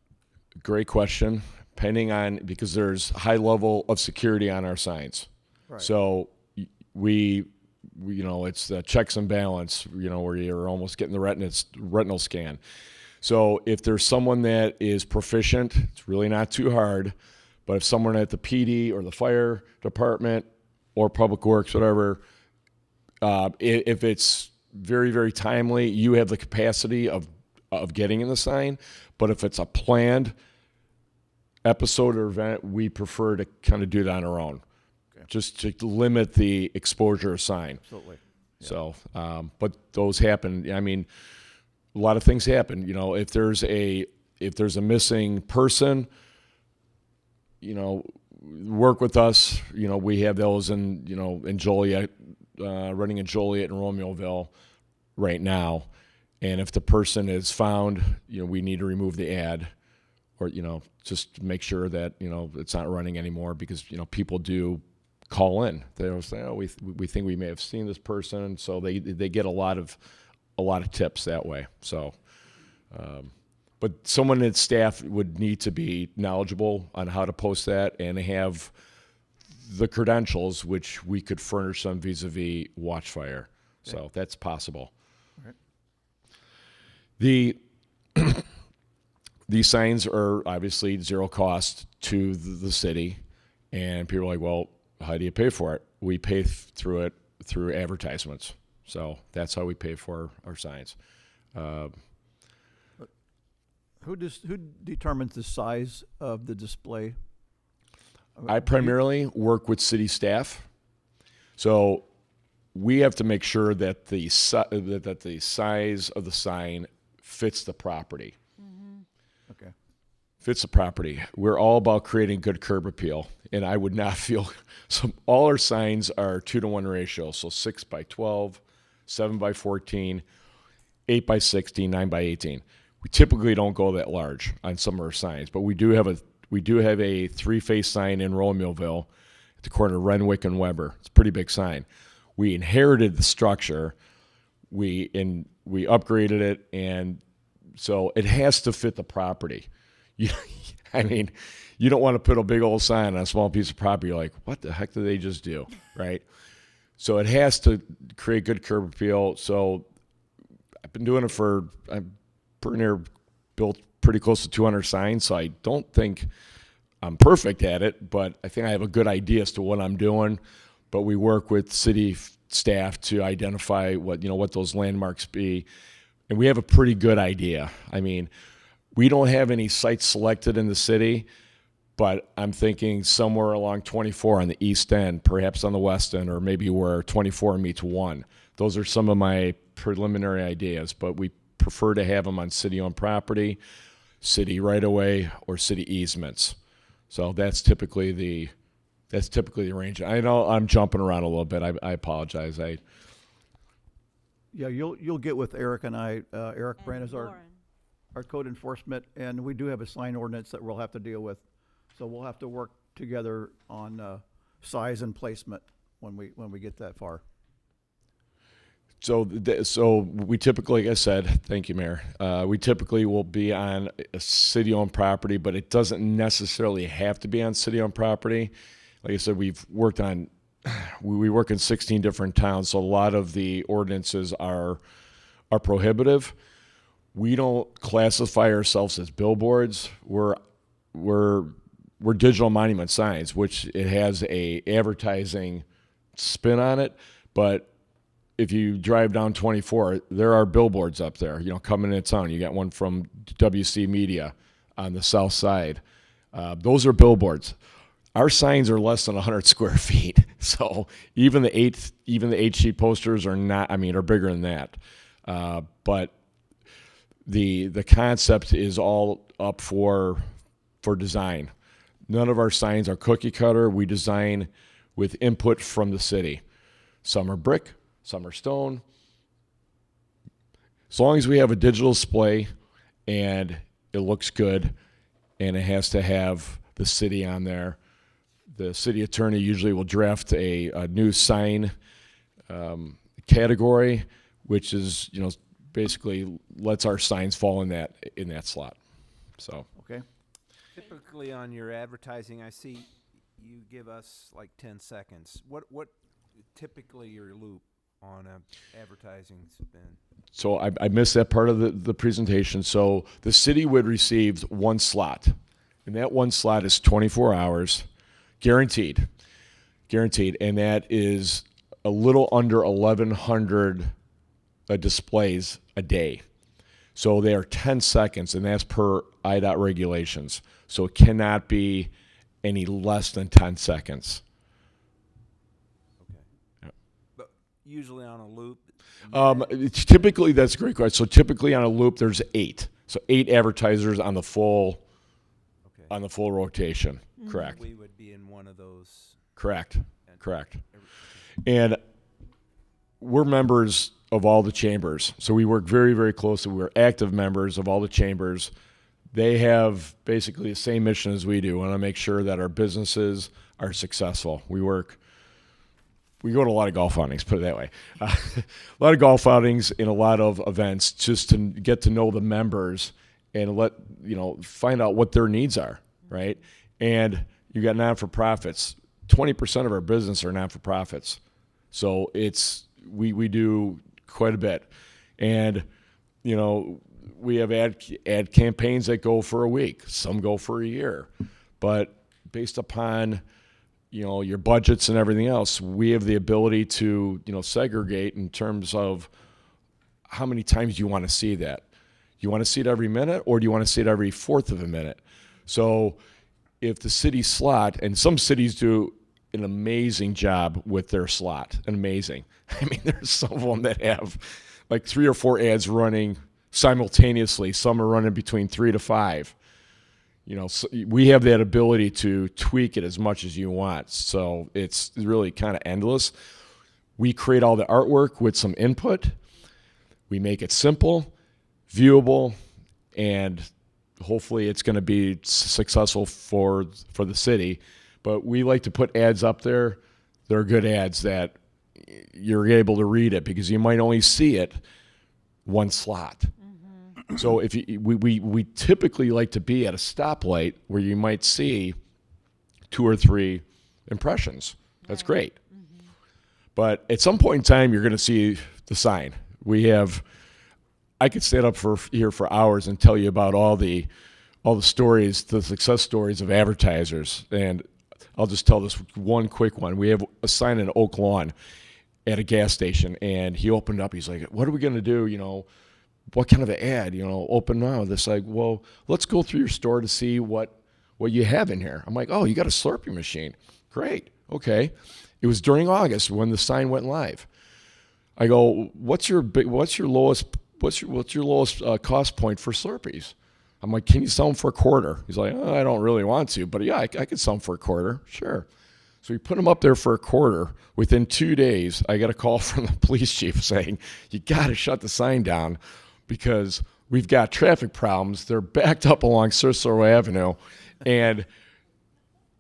Great question. Depending on, because there's high level of security on our signs. Right. So we it's the checks and balance, where you're almost getting the retinal scan. So if there's someone that is proficient, it's really not too hard. But if someone at the PD or the fire department or public works, whatever, if it's very, very timely, you have the capacity of getting in the sign. But if it's a planned episode or event, we prefer to kind of do it on our own, just to limit the exposure of sign. Absolutely. Yeah. So, but those happen. I mean, a lot of things happen. If there's a if there's a missing person, work with us. We have those in Joliet, running in Joliet and Romeoville right now. And if the person is found, we need to remove the ad, or, just make sure that, it's not running anymore, because, people do call in. They'll say, oh, we think we may have seen this person. So they get a lot of tips that way. So, but someone in staff would need to be knowledgeable on how to post that and have the credentials, which we could furnish them vis-a-vis Watchfire. So that's possible. Right. These signs are obviously zero cost to the city, and people are like, well, how do you pay for it? We pay through advertisements. So that's how we pay for our signs. Who determines the size of the display? I primarily work with city staff, so we have to make sure that the size of the sign fits the property. Okay. Fits the property. We're all about creating good curb appeal, and I would not feel all our signs are 2-to-1 ratio, so 6x12, 7x14, 8x16, 9x18. We typically don't go that large on some of our signs, but we do have a 3-face sign in Romeoville at the corner of Renwick and Weber. It's a pretty big sign. We inherited the structure, we upgraded it, and so it has to fit the property. I mean, you don't want to put a big old sign on a small piece of property. You're like, what the heck did they just do, right? So it has to create good curb appeal. So I've been doing it I'm pretty near built pretty close to 200 signs, so I don't think I'm perfect at it, but I think I have a good idea as to what I'm doing. But we work with city staff to identify what those landmarks be, and we have a pretty good idea. I mean, we don't have any sites selected in the city, but I'm thinking somewhere along 24 on the east end, perhaps on the west end, or maybe where 24 meets 1. Those are some of my preliminary ideas, but we prefer to have them on city-owned property, city right-of-way, or city easements. So that's typically the arrangement. I know I'm jumping around a little bit. I apologize. Yeah, you'll get with Eric and I. Eric Brand is Lauren. our code enforcement, and we do have a sign ordinance that we'll have to deal with. So we'll have to work together on size and placement when we get that far. So we typically, like I said, thank you, Mayor. We typically will be on a city-owned property, but it doesn't necessarily have to be on city-owned property. Like I said, we work in 16 different towns, so a lot of the ordinances are prohibitive. We don't classify ourselves as billboards. We're digital monument signs, which it has a advertising spin on it, but if you drive down 24, there are billboards up there, coming into town. You got one from WC Media on the south side. Those are billboards. Our signs are less than 100 square feet. So even the 8-sheet posters are bigger than that. But the concept is all up for design. None of our signs are cookie cutter. We design with input from the city. Some are brick, some are stone. As long as we have a digital display and it looks good and it has to have the city on there, the city attorney usually will draft a new sign category, which is, basically lets our signs fall in that slot. So. Okay. Typically on your advertising, I see you give us like 10 seconds. What typically your loop on advertising's been? So I missed that part of the presentation. So the city would receive one slot, and that one slot is 24 hours, guaranteed, and that is a little under 1,100 displays a day. So they are 10 seconds, and that's per IDOT regulations. So it cannot be any less than 10 seconds. Okay. Yep. But usually on a loop? Typically, that's a great question. So typically on a loop, there's 8. So 8 advertisers on the full Okay. rotation. Correct. We would be in one of those. Correct. And we're members of all the chambers. So we work very, very closely. We're active members of all the chambers. They have basically the same mission as we do. We want to make sure that our businesses are successful. We go to a lot of golf outings, put it that way. A lot of golf outings and a lot of events just to get to know the members and find out what their needs are, right? And you got non-for-profits. 20% of our business are non-for-profits. So we do quite a bit. And, we have ad campaigns that go for a week. Some go for a year. But based upon, your budgets and everything else, we have the ability to, segregate in terms of how many times you want to see that. You want to see it every minute, or do you want to see it every fourth of a minute? So if the city slot, and some cities do an amazing job with their slot, amazing. I mean, there's some of them that have like 3 or 4 ads running simultaneously. Some are running between 3 to 5. So we have that ability to tweak it as much as you want. So it's really kind of endless. We create all the artwork with some input. We make it simple, viewable, and hopefully it's going to be successful for the city. But we like to put ads up there. They're good ads that you're able to read it because you might only see it one slot. So if we typically like to be at a stoplight where you might see 2 or 3 impressions. That's great. But at some point in time, you're going to see the sign. I could stand up here for hours and tell you about all the stories, the success stories of advertisers. And I'll just tell this one quick one. We have a sign in Oak Lawn at a gas station, and he opened up. He's like, "What are we going to do? What kind of an ad, open now?" This like, "Well, let's go through your store to see what you have in here." I'm like, "Oh, you got a Slurpee machine. Great. Okay." It was during August when the sign went live. I go, what's your lowest cost point for Slurpees?" I'm like, "Can you sell them for $0.25?" He's like, "Oh, I don't really want to, but yeah, I could sell them for $0.25. Sure." So we put them up there for $0.25. Within 2 days, I got a call from the police chief saying, "You got to shut the sign down because we've got traffic problems. They're backed up along Cicero Avenue." And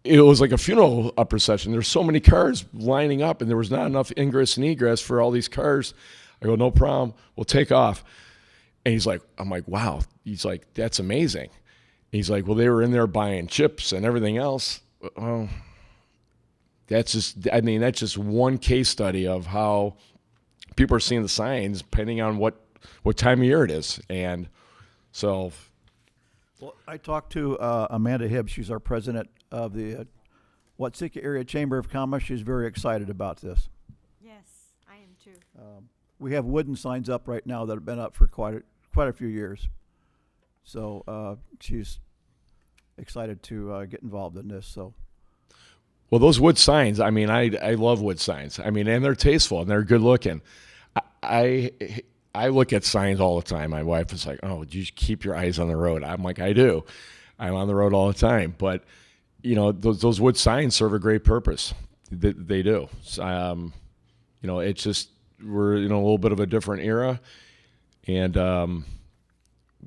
it was like a funeral procession. There's so many cars lining up, and there was not enough ingress and egress for all these cars. I go, "No problem. We'll take off." And he's like, I'm like, "Wow." He's like, "That's amazing." He's like, "Well, they were in there buying chips and everything else." Well, that's just one case study of how people are seeing the signs depending on what time of year it is. And so. Well, I talked to Amanda Hibbs. She's our president of the Watsika Area Chamber of Commerce. She's very excited about this. Yes, I am too. We have wooden signs up right now that have been up for quite a few years. So she's excited to get involved in this. So. Well, those wood signs, I mean, I love wood signs. I mean, and they're tasteful and they're good looking. I look at signs all the time. My wife is like, "Oh, do you keep your eyes on the road?" I'm like, "I do. I'm on the road all the time." But, those wood signs serve a great purpose. They do. It's just we're in a little bit of a different era. And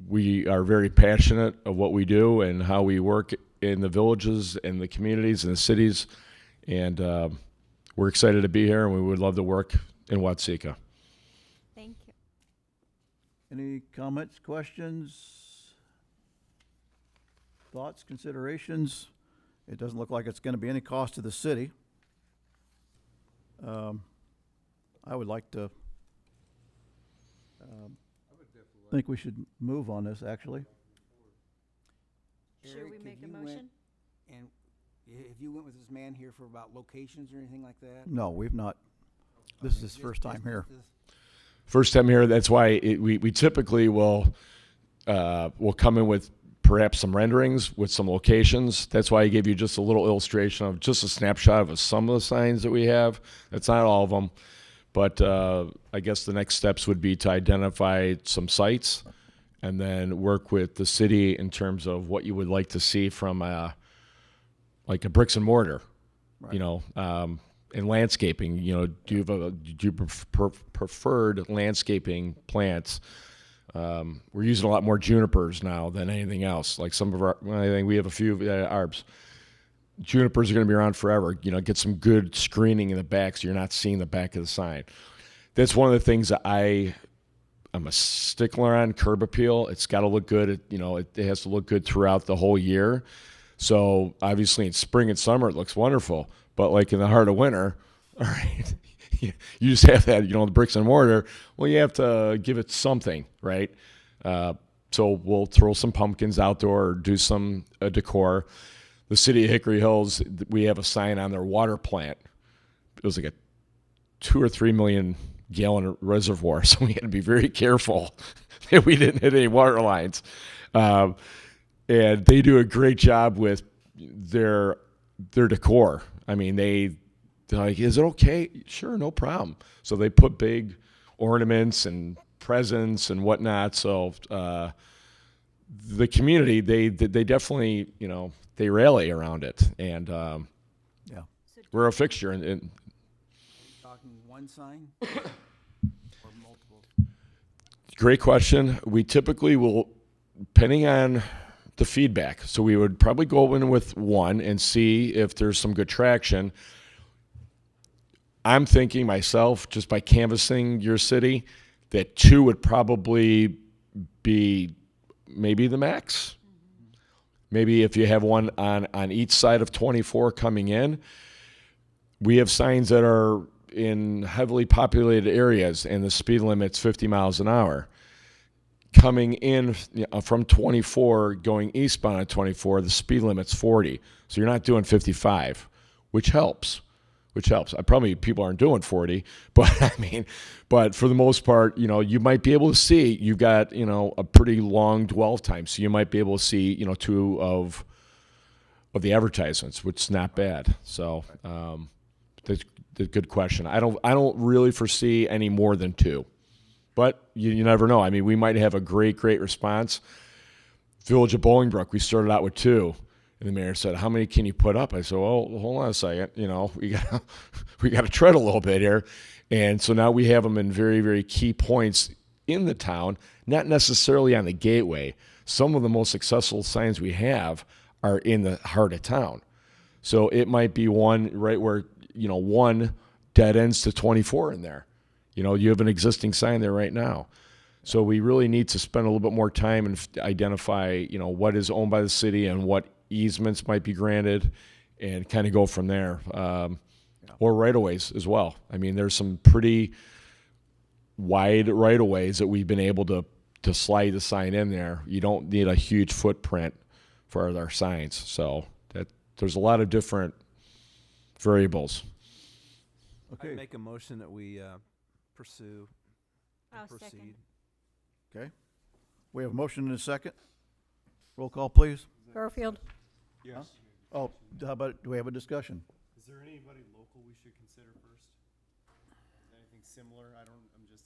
we are very passionate of what we do and how we work in the villages and the communities and the cities. And we're excited to be here, and we would love to work in Watsika. Thank you. Any comments, questions, thoughts, considerations? It doesn't look like it's going to be any cost to the city. I would like to think we should move on this, actually. Should we make a motion? And have you went with this man here for about locations or anything like that? No, we've not. This is his first time here. First time here. That's why we typically will come in with perhaps some renderings with some locations. That's why I gave you just a little illustration of just a snapshot of some of the signs that we have. That's not all of them. But I guess the next steps would be to identify some sites and then work with the city in terms of what you would like to see from like a bricks and mortar, Right. you know, and landscaping. You know, do you preferred landscaping plants? We're using a lot more junipers now than anything else. Like some of our, I think we have a few arbs. Junipers are going to be around forever. You know, get some good screening in the back so you're not seeing the back of the sign. That's one of the things that I'm a stickler on curb appeal. It's got to look good. It has to look good throughout the whole year. So obviously in spring and summer it looks wonderful, but like in the heart of winter, all right, you just have that, the bricks and mortar. Well, you have to give it something, right? So we'll throw some pumpkins outdoor or do some decor. The city of Hickory Hills, we have a sign on their water plant. It was like a 2 or 3 million gallon reservoir, so we had to be very careful that we didn't hit any water lines. And they do a great job with their decor. I mean, they're like, is it okay? Sure, no problem. So they put big ornaments and presents and whatnot. So the community, they definitely, they rally around it, and Yeah. we're a fixture. And Talking one sign or multiple? great question. We typically will, depending on the feedback, so we would probably go in with one and see if there's some good traction. I'm thinking myself, just by canvassing your city, that 2 would probably be maybe the max. Maybe if you have one on each side of 24 coming in. We have signs that are in heavily populated areas and the speed limit's 50 miles an hour. Coming in from 24, going eastbound on 24, the speed limit's 40. So you're not doing 55, which helps. Probably people aren't doing 40, but for the most part, you might be able to see, you've got, a pretty long dwell time. So you might be able to see, 2 of the advertisements, which is not bad. So, that's a good question. I don't really foresee any more than 2, but you never know. I mean, we might have a great response. Village of Bolingbrook, we started out with 2. And the mayor said, "How many can you put up?" I said, "Well, hold on a second. We got to tread a little bit here." And so now we have them in very, very key points in the town, not necessarily on the gateway. Some of the most successful signs we have are in the heart of town. So it might be one right where, one dead ends to 24 in there. You have an existing sign there right now. So we really need to spend a little bit more time and identify, what is owned by the city and what easements might be granted, and kind of go from there. Or right-of-ways as well. I mean, there's some pretty wide right-of-ways that we've been able to slide the sign in there. You don't need a huge footprint for our signs. So there's a lot of different variables. Okay. I'd make a motion that we pursue I'll and proceed. second. Okay. We have a motion and a second. Roll call, please. Garfield. Yes. Oh, how about, do we have a discussion? Is there anybody local we should consider first? Is anything similar? I'm just,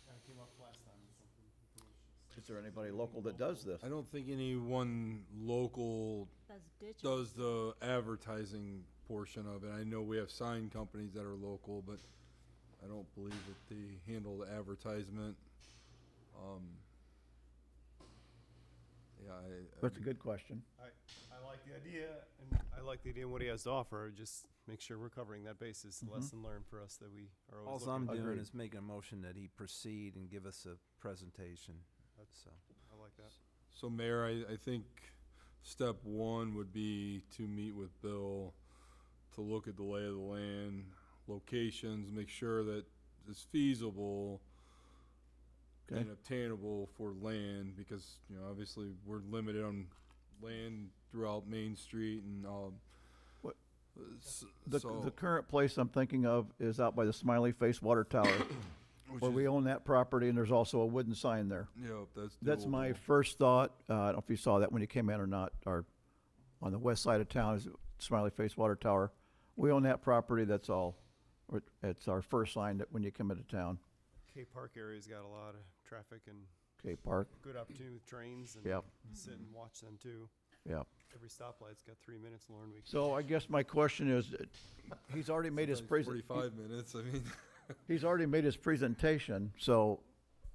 kind of came up last time with something. Is there anybody local that does this? I don't think anyone local does the advertising portion of it. I know we have sign companies that are local, but I don't believe that they handle the advertisement. That's a good question. I like the idea, and I like the idea and what he has to offer. Just make sure we're covering that basis. Lesson learned for us that we are always All I'm looking. doing Agreed. is making a motion that he proceed and give us a presentation. So, I like that. So Mayor, I think step 1 would be to meet with Bill to look at the lay of the land, locations, make sure that it's feasible Okay. and obtainable for land, because, obviously we're limited on land throughout Main Street and, What- s- The so, current place I'm thinking of is out by the Smiley Face Water Tower, which where is- we own that property, and there's also a wooden sign there. That's my doable. first thought. I don't know if you saw that when you came in or not. Or on the west side of town is Smiley Face Water Tower. We own that property. That's all. It's our first sign that when you come into town. K Park area's got a lot of traffic and Okay, park, Good opportunity with trains and Yep. sit and watch them too. yeah. Every stoplight's got 3 minutes, Lauren. We So I guess my question is, he's already made his Sometimes present. 45 minutes, I mean. He's already made his presentation, so,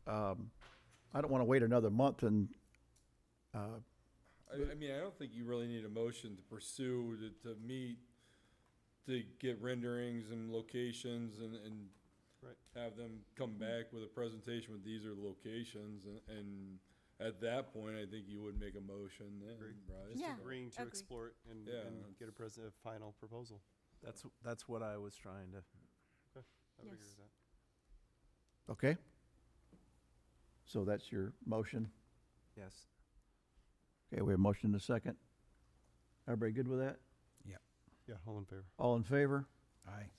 I don't wanna wait another month and, I mean, I don't think you really need a motion to pursue, to meet, to get renderings and locations and Right. have them come back with a presentation with these are the locations, and at that point, I think you would make a motion then, Agreed. right? just Yeah, agreeing to agree. explore it and, Yeah. and get a final proposal. That's what I was trying to. I would agree Yes. with that. okay? So that's your motion? Yes. Okay, we have a motion and a second. Everybody good with that? Yeah, all in favor. All in favor? Aye.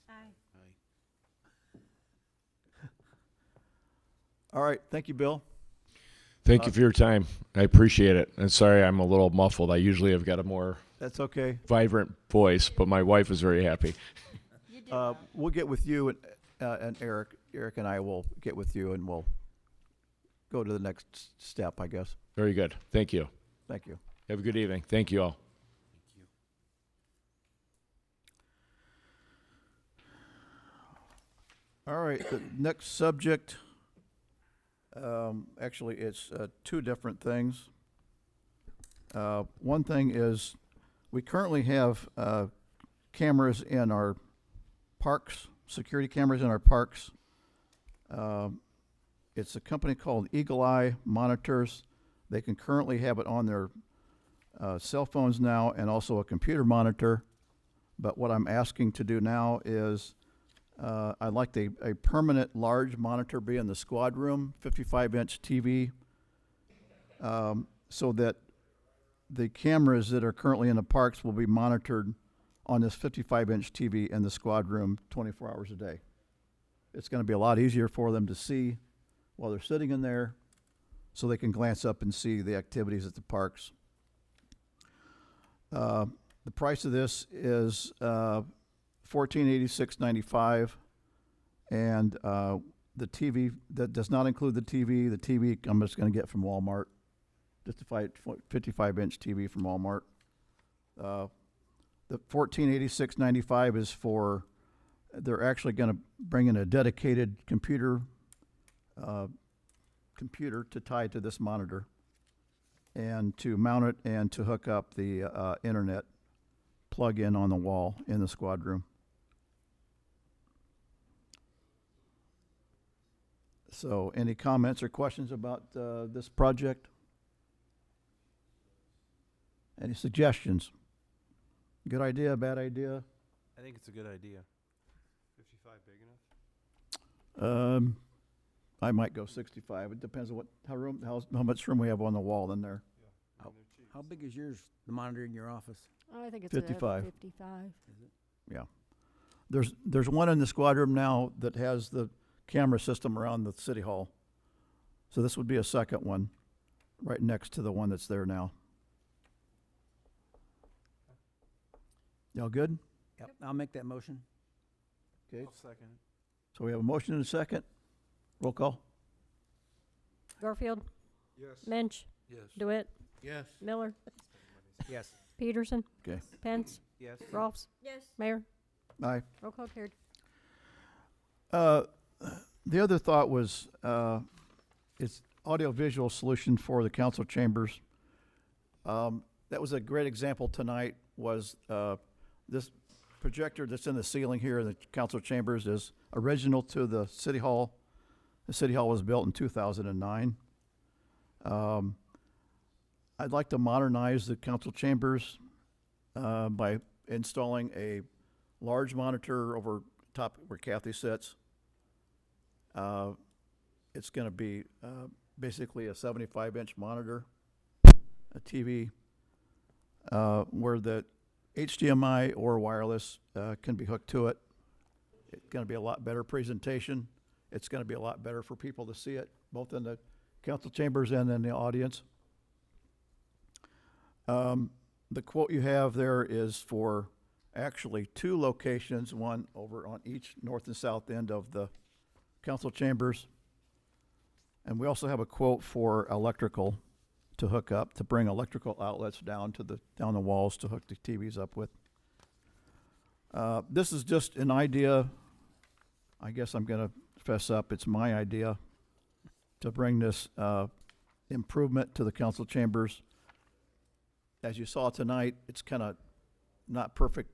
All right, thank you, Bill. Thank you for your time. I appreciate it. And sorry I'm a little muffled. I usually have got a more That's okay. vibrant voice, but my wife is very happy. You did well. We'll get with you and Eric. Eric and I will get with you and we'll go to the next step, I guess. Very good. Thank you. Thank you. Have a good evening. Thank you all. All right, the next subject, actually, it's two different things. One thing is, we currently have cameras in our parks, security cameras in our parks. It's a company called Eagle Eye Monitors. They can currently have it on their cell phones now and also a computer monitor. But what I'm asking to do now is I'd like a permanent large monitor be in the squad room, 55-inch TV, so that the cameras that are currently in the parks will be monitored on this 55-inch TV in the squad room 24 hours a day. It's going to be a lot easier for them to see while they're sitting in there, so they can glance up and see the activities at the parks. The price of this is $1486.95, and the TV that does not include the TV. The TV I'm just going to get from Walmart, just a 55-inch TV from Walmart. The $1486.95 is for. They're actually going to bring in a dedicated computer to tie to this monitor, and to mount it and to hook up the internet plug-in on the wall in the squad room. So, any comments or questions about this project? Any suggestions? Good idea, bad idea? I think it's a good idea. 55 big enough? I might go 65. It depends on how much room we have on the wall in there. I mean, they're cheap. How big is yours, the monitor in your office? I think it's 55. 55. Yeah. There's one in the squad room now that has the camera system around the city hall. So this would be a second one right next to the one that's there now. Y'all good? Yep, I'll make that motion. Okay. I'll second it. So we have a motion and a second. Roll call. Garfield, Yes. Minch, Yes. DeWitt, Yes. Miller, Yes. Peterson, Okay. Pence, Yes. Rolfs, Yes. Mayor. Aye. Roll call carried. The other thought was, it's audiovisual solution for the council chambers. That was a great example tonight, was this projector that's in the ceiling here in the council chambers is original to the city hall. The city hall was built in 2009. I'd like to modernize the council chambers by installing a large monitor over top where Kathy sits. It's going to be basically a 75-inch monitor, a TV, where the HDMI or wireless can be hooked to it. It's going to be a lot better presentation. It's going to be a lot better for people to see it, both in the council chambers and in the audience. The quote you have there is for actually 2 locations, one over on each north and south end of the council chambers. And we also have a quote for electrical to hook up, to bring electrical outlets down the walls to hook the TVs up with. This is just an idea. I guess I'm gonna fess up, it's my idea to bring this improvement to the council chambers. As you saw tonight, it's kind of not perfect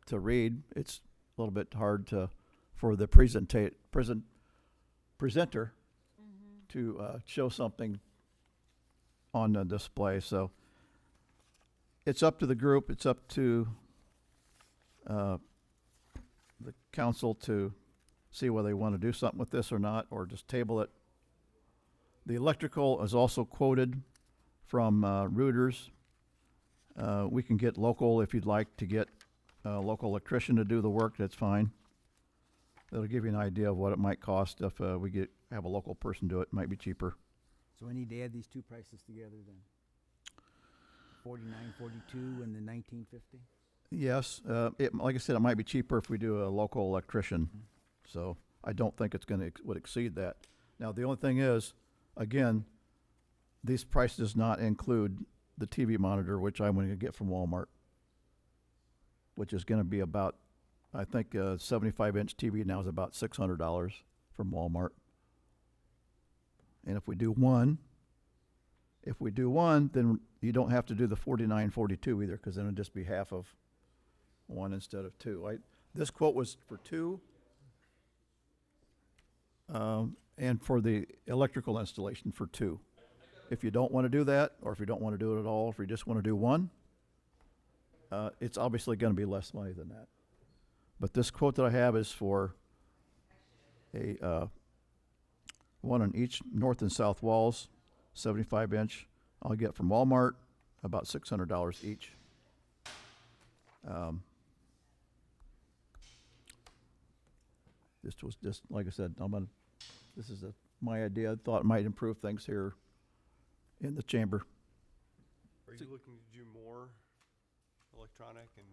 to read. It's a little bit hard for the presenter to show something on the display. So it's up to the group, it's up to the council to see whether they want to do something with this or not, or just table it. The electrical is also quoted from Reuters. We can get local if you'd like to get a local electrician to do the work, that's fine. That'll give you an idea of what it might cost if we have a local person do it. It might be cheaper. So we need to add these two prices together then? 49.42 and the 19.50? Yes, like I said, it might be cheaper if we do a local electrician. So I don't think it's would exceed that. Now, the only thing is, again, these prices does not include the TV monitor, which I'm going to get from Walmart, which is going to be about, I think, a 75-inch TV now is about $600 from Walmart. And if we do one, then you don't have to do the 49.42 either, because then it'll just be half of one instead of two. This quote was for two, and for the electrical installation for two. If you don't want to do that, or if you don't want to do it at all, if you just want to do one, it's obviously going to be less money than that. But this quote that I have is for a one on each north and south walls, 75-inch. I'll get from Walmart, about $600 each. This was just, like I said, this is my idea. I thought it might improve things here in the chamber. Are you looking to do more electronic and?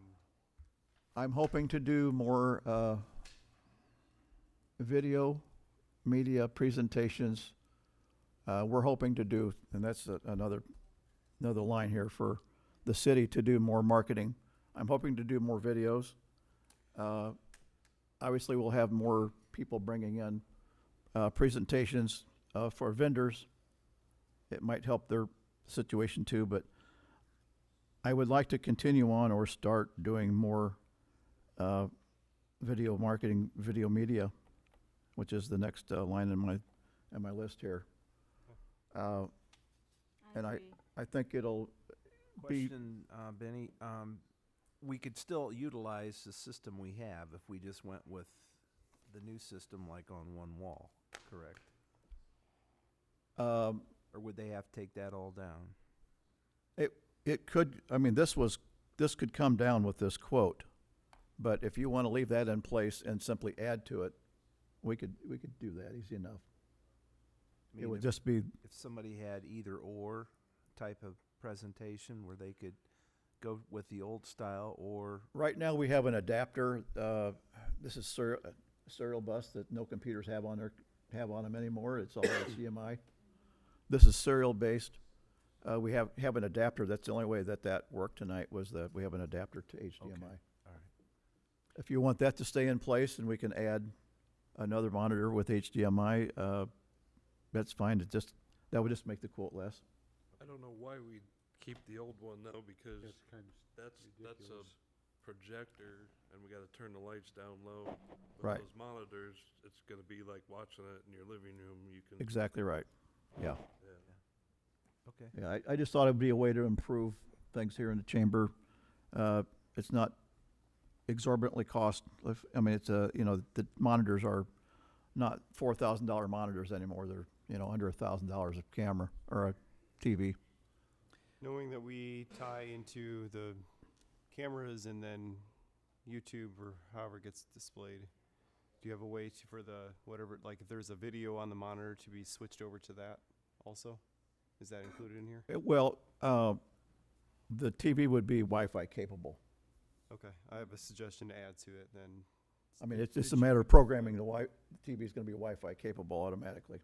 I'm hoping to do more video media presentations. We're hoping to do, and that's another line here for the city, to do more marketing. I'm hoping to do more videos. Obviously, we'll have more people bringing in presentations for vendors. It might help their situation too, but I would like to continue on or start doing more video marketing, video media, which is the next line in my list here. And I think it'll be. Question, Benny, we could still utilize the system we have if we just went with the new system, like on one wall, correct? Or would they have to take that all down? It could, I mean, this could come down with this quote, but if you want to leave that in place and simply add to it, we could do that easy enough. I mean, It would just be, if somebody had either or type of presentation where they could go with the old style, or right now we have an adapter. This is serial bus that no computers have on them anymore. It's all HDMI. This is serial based. We have an adapter. That's the only way that worked tonight, was that we have an adapter to HDMI. Okay. All right. If you want that to stay in place and we can add another monitor with HDMI, that's fine. That would just make the quote less. I don't know why we keep the old one though, because that's a projector and we gotta turn the lights down low. With Right. those monitors, it's gonna be like watching it in your living room. You can. Exactly right. Yeah. Yeah. Okay. Yeah, I just thought it would be a way to improve things here in the chamber. It's not exorbitantly cost. I mean, it's the monitors are not $4,000 monitors anymore. They're, under $1,000 a camera or a TV. Knowing that we tie into the cameras and then YouTube or however it gets displayed, do you have a way for the whatever, like if there's a video on the monitor, to be switched over to that also? Is that included in here? The TV would be Wi-Fi capable. Okay, I have a suggestion to add to it then. I mean, it's just a matter of programming. The TV is going to be Wi-Fi capable automatically.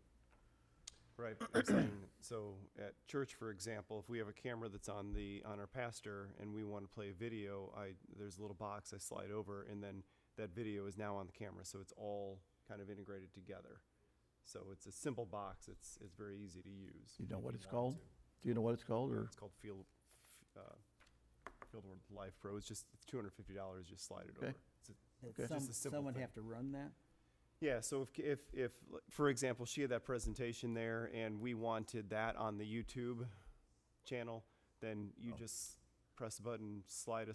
Right, but I'm saying, so at church, for example, if we have a camera that's on our pastor and we want to play a video, there's a little box I slide over, and then that video is now on the camera, so it's all kind of integrated together. So it's a simple box, it's very easy to use. You know if what you it's want called? to. Do you know what it's called, or? It's called Fieldwork Life Pro. It's $250, just slide it Okay. over. Okay. Just a simple Someone thing. have to run that? Yeah, so if for example, she had that presentation there and we wanted that on the YouTube channel, then you just press a button, slide a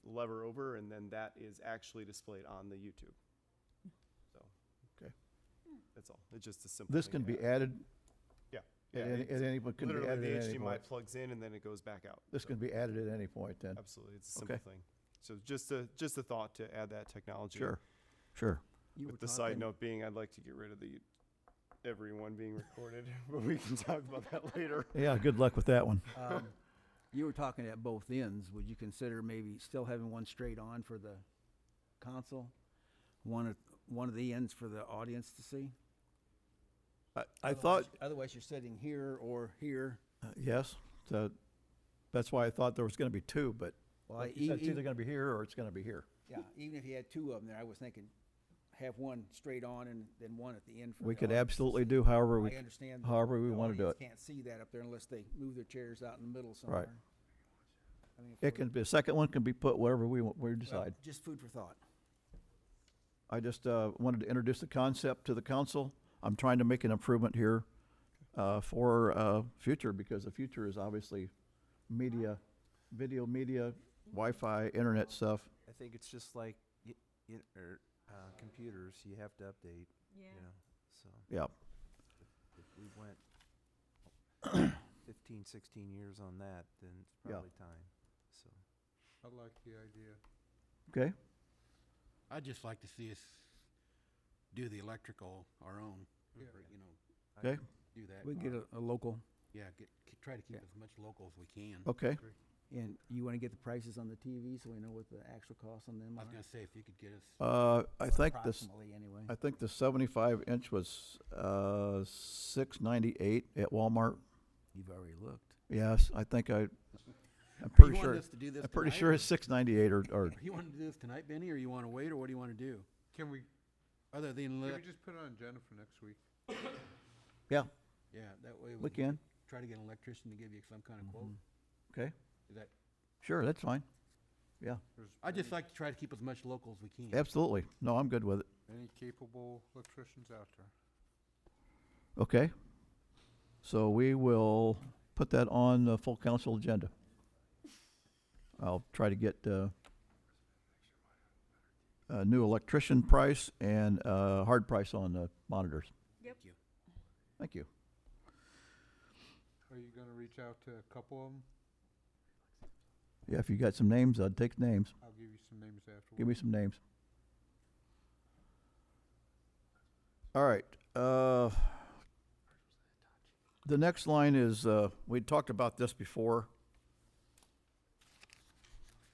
lever over, and then that is actually displayed on the YouTube. So, Okay. that's all. It's just a simple This thing can to be add. added Yeah. at it's any, can be literally added the at any HDMI point. plugs in and then it goes back out. This So, can be added at any point then. absolutely, it's a simple Okay. thing. So just a thought to add that technology. Sure, sure. You were With the side talking- note being, I'd like to get rid of everyone being recorded, but we can talk about that later. Yeah, good luck with that one. You were talking at both ends. Would you consider maybe still having one straight on for the console? One of the ends for the audience to see? I thought, Otherwise, you're sitting here or here. yes, that's why I thought there was gonna be two, but Well, like you said, it's either gonna be here or it's gonna be here. Yeah, even if you had two of them there, I was thinking have one straight on and then one at the end for We the could audience to absolutely see. do however I we, understand. however we the wanna do audience it. can't see that up there unless they move their chairs out in the middle somewhere. I mean, It can be, a second one can be put wherever we well, decide. just food for thought. I just wanted to introduce the concept to the council. I'm trying to make an improvement here for future, because the future is obviously media, video media, Wi-Fi, internet stuff. I think it's just like computers, you have to update, Yeah. you know, so. Yeah. If we went 15, 16 years on that, then it's Yeah. probably time, so. I like the idea. Okay. I'd just like to see us do the electrical our own, Yeah. or, you know, Okay. do that. We can get a local, Yeah, try to keep as much local as we can. Okay. and you want to get the prices on the TV so we know what the actual cost on them I are? was gonna say, if you could get us, I think this, Approximately, anyway. I think the 75-inch was $698 at Walmart. You've already looked. Yes, I think I'm you pretty wanted sure. us to do this I'm pretty tonight, sure or- it's $698 or You wanna do this tonight, Benny, or you wanna wait, or what do you wanna do? Can we Other than can let, we just put it on agenda for next week? yeah. yeah, that way We can. try to get an electrician to give you some kind of quote. Okay. Is that, Sure, that's fine. Yeah, There's I'd just like to try to keep as much local as we can. absolutely. No, I'm good with it. any capable electricians out there? Okay. So we will put that on the full council agenda. I'll try to get a new electrician price and hard price on the monitors. Thank you. Thank you. Are you gonna reach out to a couple of them? Yeah, if you got some names, I'd take names. I'll give you some names afterwards. Give me some names. All right. The next line is, we talked about this before.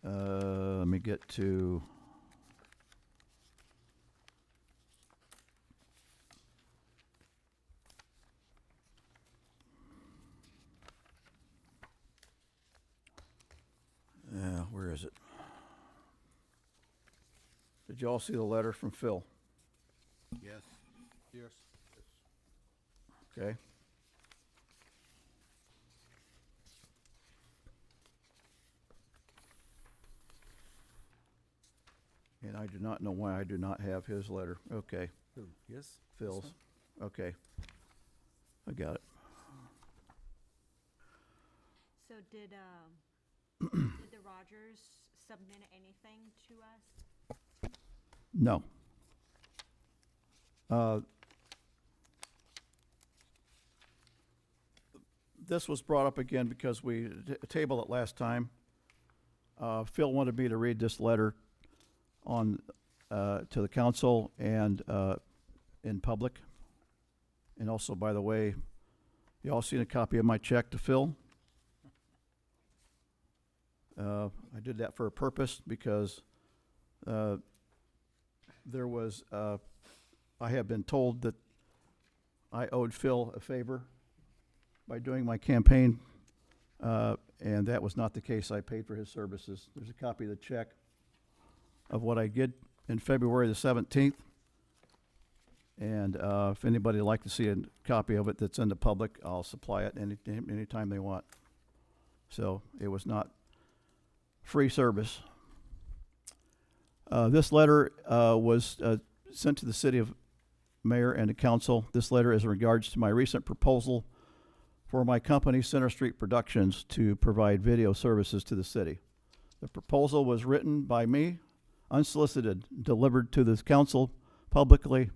Let me get to. Where is it? Did you all see the letter from Phil? Yes. Yes. Okay. And I do not know why I do not have his letter. Okay, Who? Yes? Phil's. Okay. I got it. So did the Rogers submit anything to us? No. This was brought up again because we tabled it last time. Phil wanted me to read this letter on, to the council and in public. And also, by the way, you all seen a copy of my check to Phil? I did that for a purpose because there was, I have been told that I owed Phil a favor by doing my campaign, and that was not the case. I paid for his services. There's a copy of the check of what I did in February the 17th. And if anybody would like to see a copy of it that's in the public, I'll supply it anytime they want. So it was not free service. This letter was sent to the city of mayor and the council. This letter is in regards to my recent proposal for my company, Center Street Productions, to provide video services to the city. The proposal was written by me, unsolicited, delivered to the council publicly,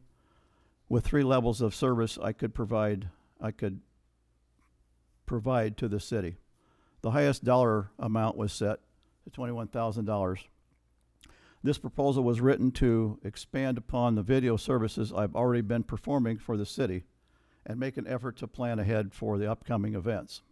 with 3 levels of service I could provide to the city. The highest dollar amount was set to $21,000. This proposal was written to expand upon the video services I've already been performing for the city and make an effort to plan ahead for the upcoming events.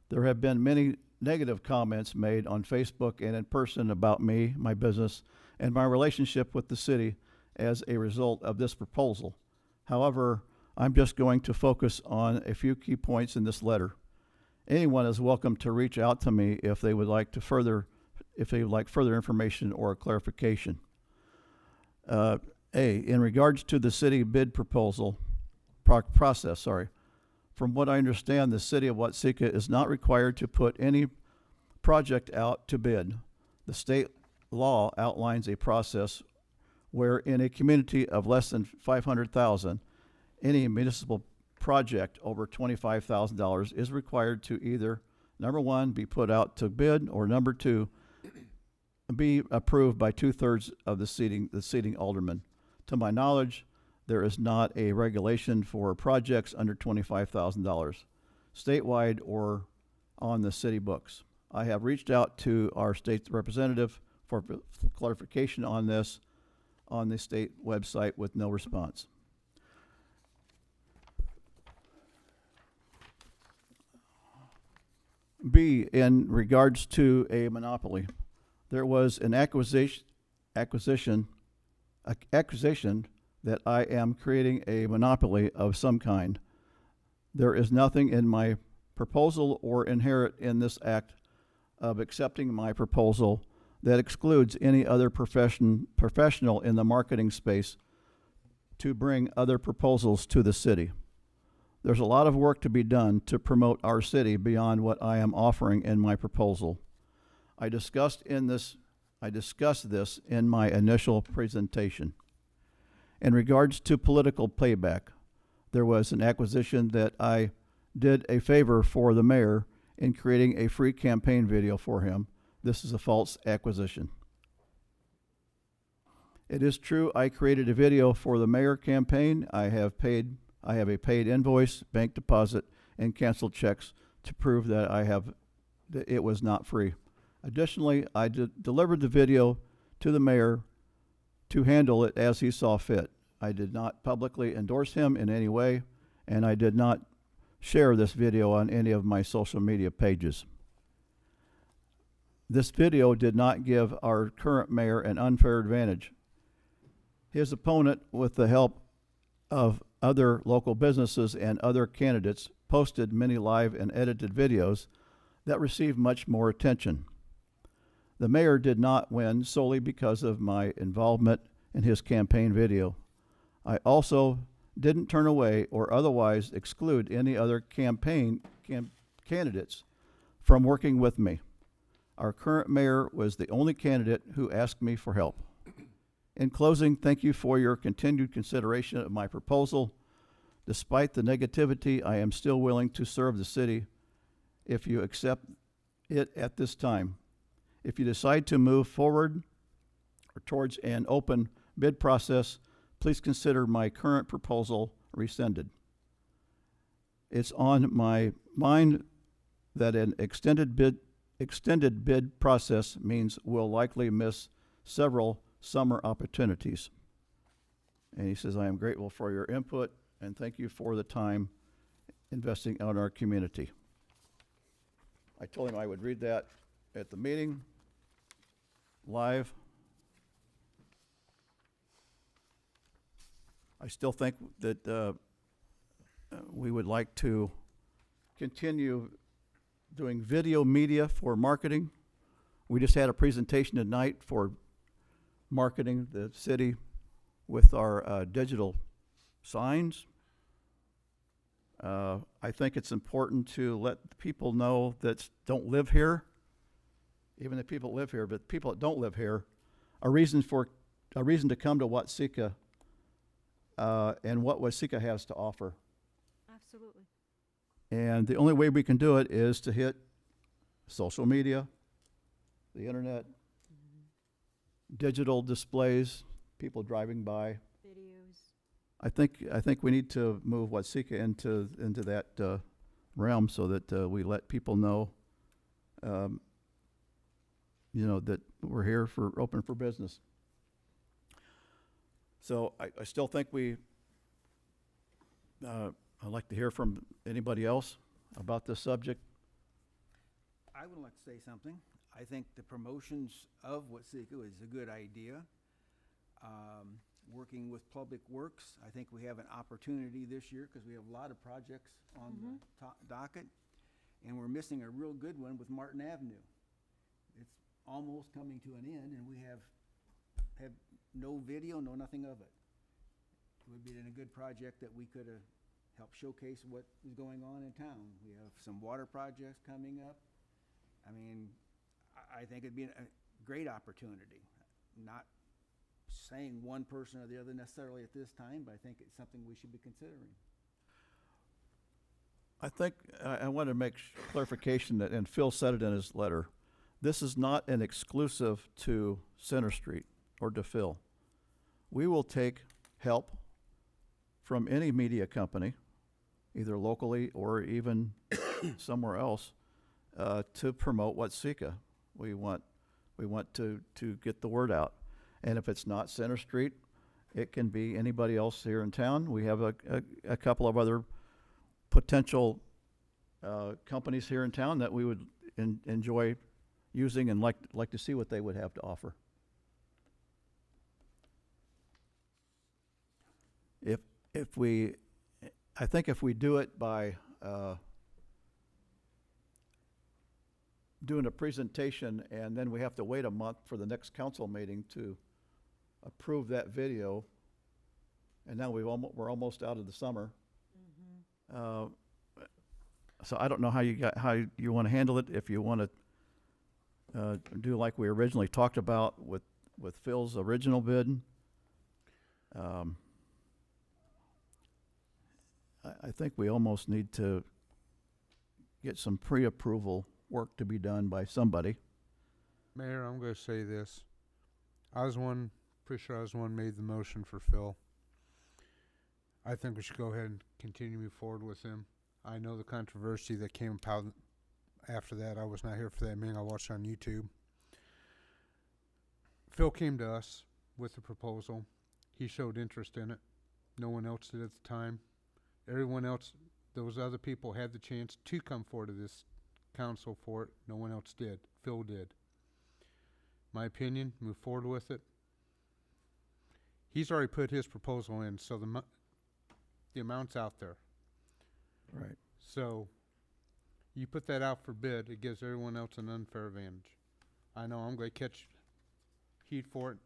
There have been many negative comments made on Facebook and in person about me, my business, and my relationship with the city as a result of this proposal. However, I'm just going to focus on a few key points in this letter. Anyone is welcome to reach out to me if they would like further information or clarification. In regards to the city bid proposal process, from what I understand, the city of Watsika is not required to put any project out to bid. The state law outlines a process where in a community of less than 500,000, any municipal project over $25,000 is required to either, number 1, be put out to bid, or number 2, be approved by 2/3 of the seating aldermen. To my knowledge, there is not a regulation for projects under $25,000, statewide or on the city books. I have reached out to our state representative for clarification on this on the state website with no response. B, in regards to a monopoly, there was an accusation that I am creating a monopoly of some kind. There is nothing in my proposal or inherent in this act of accepting my proposal that excludes any other professional in the marketing space to bring other proposals to the city. There's a lot of work to be done to promote our city beyond what I am offering in my proposal. I discussed this in my initial presentation. In regards to political payback, there was an accusation that I did a favor for the mayor in creating a free campaign video for him. This is a false accusation. It is true I created a video for the mayor campaign. I have a paid invoice, bank deposit, and canceled checks to prove that it was not free. Additionally, I delivered the video to the mayor to handle it as he saw fit. I did not publicly endorse him in any way, and I did not share this video on any of my social media pages. This video did not give our current mayor an unfair advantage. His opponent, with the help of other local businesses and other candidates, posted many live and edited videos that received much more attention. The mayor did not win solely because of my involvement in his campaign video. I also didn't turn away or otherwise exclude any other candidates from working with me. Our current mayor was the only candidate who asked me for help. In closing, thank you for your continued consideration of my proposal. Despite the negativity, I am still willing to serve the city if you accept it at this time. If you decide to move forward or towards an open bid process, please consider my current proposal rescinded. It's on my mind that an extended bid process means we'll likely miss several summer opportunities. And he says, I am grateful for your input and thank you for the time investing in our community. I told him I would read that at the meeting, live. I still think that we would like to continue doing video media for marketing. We just had a presentation tonight for marketing the city with our digital signs. I think it's important to let people know that don't live here, even the people that live here, but people that don't live here, a reason to come to Watsika and what Watsika has to offer. Absolutely. And the only way we can do it is to hit social media, the internet, digital displays, people driving by. Videos. I think we need to move Watsika into that realm so that we let people know, that we're here open for business. So I still think I'd like to hear from anybody else about this subject. I would like to say something. I think the promotions of Watsika is a good idea. Working with Public Works, I think we have an opportunity this year because we have a lot of projects on the docket, and we're missing a real good one with Martin Avenue. It's almost coming to an end, and we have no video, no nothing of it. It would be a good project that we could have helped showcase what is going on in town. We have some water projects coming up. I mean, I think it'd be a great opportunity. Not saying one person or the other necessarily at this time, but I think it's something we should be considering. I think I want to make clarification that, and Phil said it in his letter, this is not an exclusive to Center Street or to Phil. We will take help from any media company, either locally or even somewhere else, to promote Watsika. We want to get the word out. And if it's not Center Street, it can be anybody else here in town. We have a couple of other potential companies here in town that we would enjoy using and like to see what they would have to offer. I think if we do it by doing a presentation and then we have to wait a month for the next council meeting to approve that video, and now we're almost out of the summer. So I don't know how you want to handle it. If you want to do like we originally talked about with Phil's original bid, I think we almost need to get some pre-approval work to be done by somebody. Mayor, I'm going to say this. Pretty sure I was the one made the motion for Phil. I think we should go ahead and continue to move forward with him. I know the controversy that came about after that. I was not here for that meeting. I watched it on YouTube. Phil came to us with a proposal. He showed interest in it. No one else did at the time. Everyone else, those other people had the chance to come forward to this council for it. No one else did. Phil did. My opinion, move forward with it. He's already put his proposal in, so the amount's out there. Right. So you put that out for bid, it gives everyone else an unfair advantage. I know I'm going to catch heat for it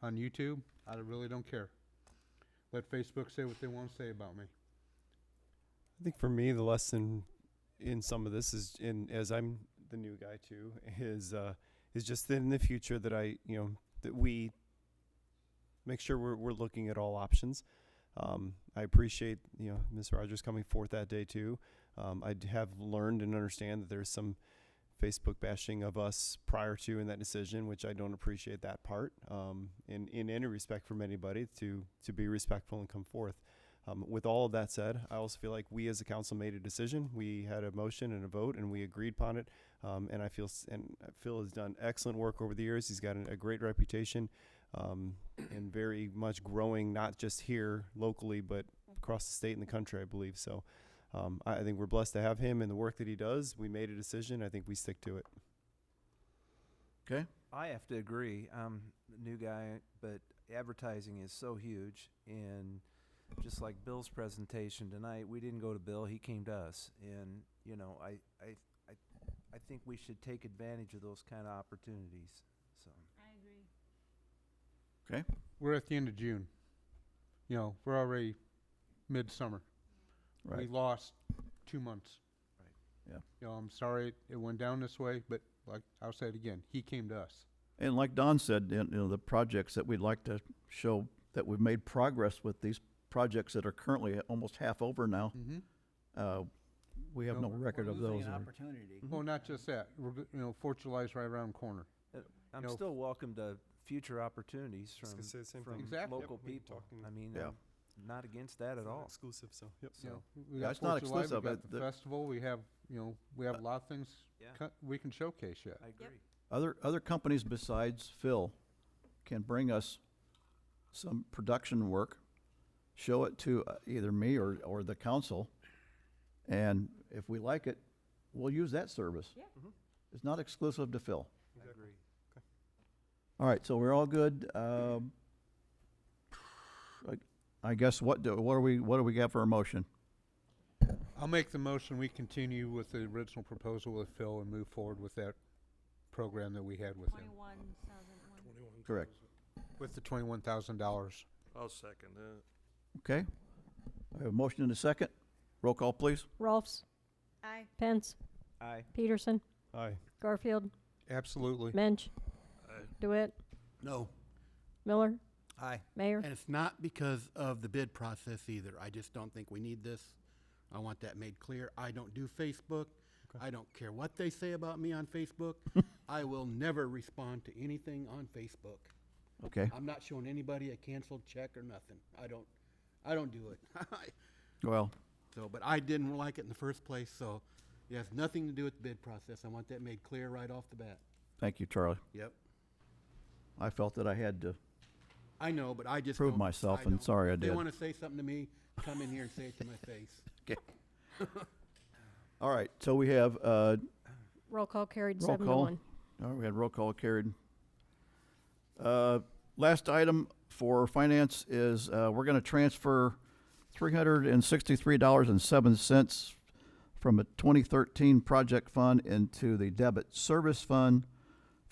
on YouTube. I really don't care. Let Facebook say what they want to say about me. I think for me, the lesson in some of this is, as I'm the new guy too, is just that in the future that that we make sure we're looking at all options. I appreciate Ms. Rogers coming forth that day too. I have learned and understand that there's some Facebook bashing of us prior to in that decision, which I don't appreciate that part. In any respect from anybody to be respectful and come forth. With all of that said, I also feel like we as a council made a decision. We had a motion and a vote, and we agreed upon it. And Phil has done excellent work over the years. He's got a great reputation, and very much growing, not just here locally, but across the state and the country, I believe. So I think we're blessed to have him and the work that he does. We made a decision. I think we stick to it. Okay. I have to agree. I'm a new guy, but advertising is so huge, and just like Bill's presentation tonight, we didn't go to Bill, he came to us. And, you know, I think we should take advantage of those kind of opportunities, so. I agree. Okay. We're at the end of June. You know, we're already midsummer. We Right. lost 2 months. Yeah. You know, I'm sorry it went down this way, but like I'll say it again, he came to us. And like Don said, you know, the projects that we'd like to show that we've made progress with, these projects that are currently almost half over now, we have no record of those. An or- opportunity. Well, not just that. You know, 4th of July is right around the corner. I'm You know, still welcome to future opportunities Just from, gonna say the same from thing. Exactly. local Yep, we people. talking- I mean, Yeah. I'm not against that at all. Exclusive, so, yep. You know, So, we Yeah, got it's not 4th of July, exclusive, we got but the the- festival, we have, you know, we have a lot of things Yeah. we can showcase yet. I agree. Other companies besides Phil can bring us some production work, show it to either me or the council, and if we like it, we'll use that service. Yeah. It's not exclusive to Phil. I agree. All right, so we're all good. I guess what do we got for a motion? I'll make the motion, we continue with the original proposal with Phil and move forward with that program that we had with him. 21,001. Correct. With the $21,000. I'll second that. Okay. I have a motion and a second. Roll call, please. Rolfs, Aye. Pence, Aye. Peterson, Aye. Garfield, Absolutely. Mensch, Aye. DeWitt, No. Miller, Aye. Mayor. And it's not because of the bid process either. I just don't think we need this. I want that made clear. I don't do Facebook. I don't care what they say about me on Facebook. I will never respond to anything on Facebook. Okay. I'm not showing anybody a canceled check or nothing. I don't do it. Well, So, but I didn't like it in the first place, so it has nothing to do with the bid process. I want that made clear right off the bat. thank you, Charlie. Yep. I felt that I had to. I know, but I just Prove don't- myself, I and don't. sorry I If they did. want to say something to me, come in here and say it to my face. Okay. All right, so we have Roll call carried roll 7 to call. 1. All right, we had roll call carried. Last item for finance is we're going to transfer $363.07 from a 2013 project fund into the debit service fund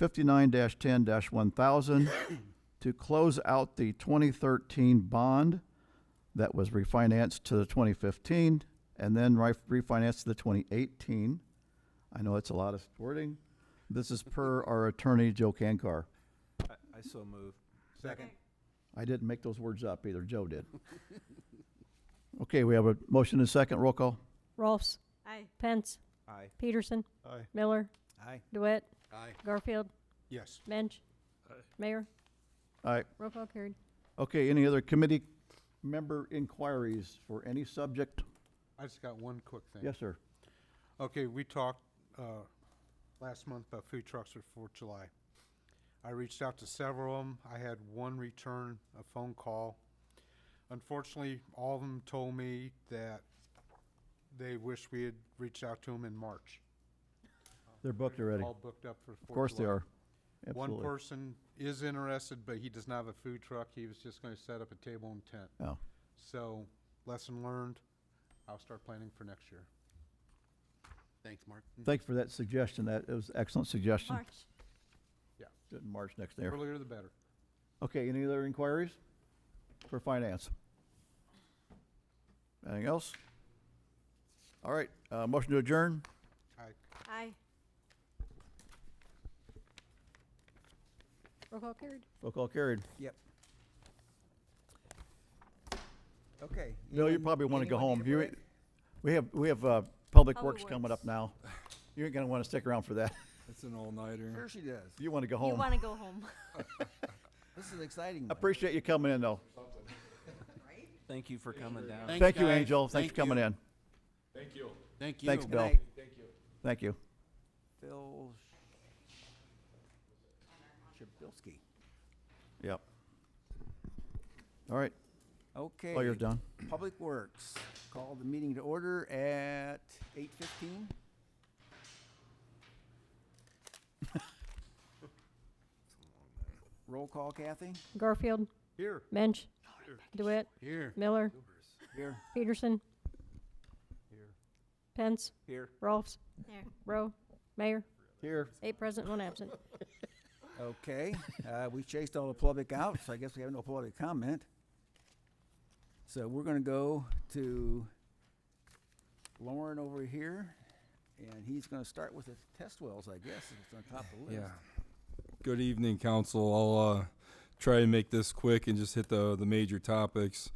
59-10-1000 to close out the 2013 bond that was refinanced to the 2015 and then refinanced to the 2018. I know it's a lot of wording. This is per our attorney, Joe Kankar. I so move. Second. I didn't make those words up either, Joe did. Okay, we have a motion and a second, roll call. Rolfs, Aye. Pence, Aye. Peterson, Aye. Miller, Aye. DeWitt, Aye. Garfield, Yes. Mensch, Aye. Mayor. All right, Roll call carried. okay, any other committee member inquiries for any subject? I just got one quick thing. Yes, sir. Okay, we talked last month about food trucks for 4th of July. I reached out to several of them. I had one return a phone call. Unfortunately, all of them told me that they wish we had reached out to them in March. They're booked already. All booked up for 4th Of course they are. One Absolutely. person is interested, but he does not have a food truck. He was just going to set up a table and tent. Oh. So, lesson learned. I'll start planning for next year. Thanks, Mark. Thanks for that suggestion. That was an excellent suggestion. March. Good, March next year. Earlier the better. Okay, any other inquiries for finance? Anything else? All right, motion to adjourn. Aye. Roll call carried. Roll call carried. Yep. Okay. Bill, you Ian, probably want to go anyone home. need a break? We have Public Public Works coming up Works. now. You ain't gonna want to stick around for that. It's an all-nighter. Sure she does. You want to go You home. want to go home. This is exciting. I appreciate you coming in, though. Thank you for coming down. Thanks, Thank you, guys. Angel. Thanks for coming you. in. Thank you. Thank you. Thanks, Good Bill. night. Thank you. Phil Shabilsky. Yep. All right. Okay. Well, you're done. Public Works, call the meeting to order at 8:15. Roll call, Kathy? Garfield, Here. Mensch, DeWitt, Here. Miller, Here. Peterson, Here. Pence, Here. Rolfs, There. Rowe, Mayor. Here. 8 present, 1 absent. Okay, we chased all the public out, so I guess we have no public comment. So we're gonna go to Lauren over here, and he's gonna start with the test wells, I guess, it's on top of the list. Good evening, council. I'll try and make this quick and just hit the major topics.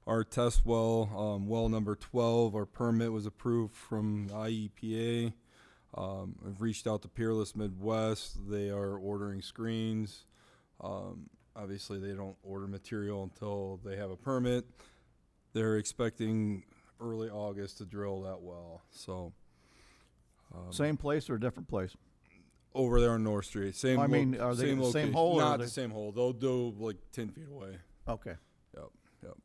Our test well, well number 12, our permit was approved from the IEPA. I've reached out to Peerless Midwest. They are ordering screens. Obviously, they don't order material until they have a permit. They're expecting early August to drill that well. So, Same place or different place? over there on North Street, same. I mean, are they same the same location. hole or Not are the they- same hole. They'll do like 10 feet away. Okay. Yep, yep.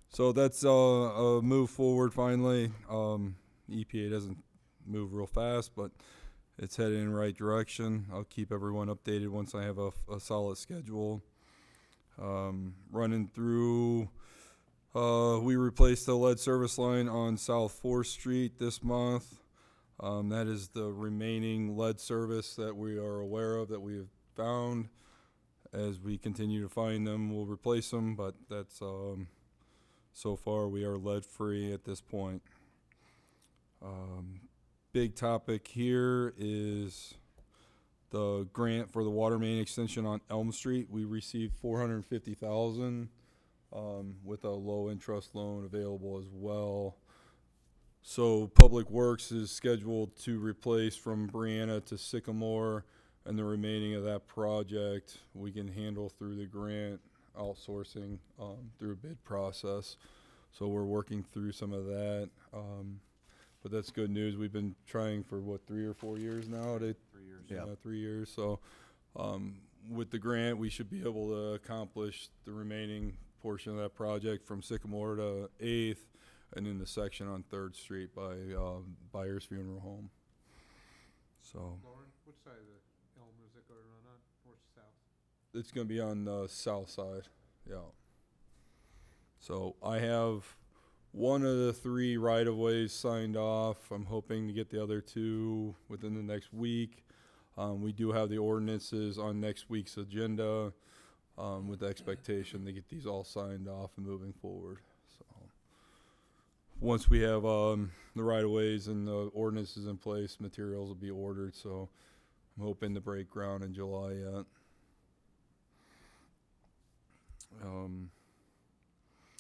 So that's a move forward finally. EPA doesn't move real fast, but it's headed in the right direction. I'll keep everyone updated once I have a solid schedule. Running through, we replaced the lead service line on South 4th Street this month. That is the remaining lead service that we are aware of that we have found. As we continue to find them, we'll replace them, but that's, so far we are lead free at this point. Big topic here is the grant for the water main extension on Elm Street. We received $450,000 with a low interest loan available as well. So Public Works is scheduled to replace from Brianna to Sycamore, and the remaining of that project we can handle through the grant outsourcing through a bid process. So we're working through some of that. But that's good news. We've been trying for what, 3 or 4 years now? 3 years. Yeah, 3 years. So with the grant, we should be able to accomplish the remaining portion of that project from Sycamore to 8th, and in the section on 3rd Street by Byers Funeral Home. So Lauren, which side of the elm is it going to run on? North, south? it's going to be on the south side. Yeah. So I have one of the 3 right-of-ways signed off. I'm hoping to get the other 2 within the next week. We do have the ordinances on next week's agenda with the expectation to get these all signed off and moving forward. So once we have the right-of-ways and the ordinances in place, materials will be ordered. So I'm hoping to break ground in July yet.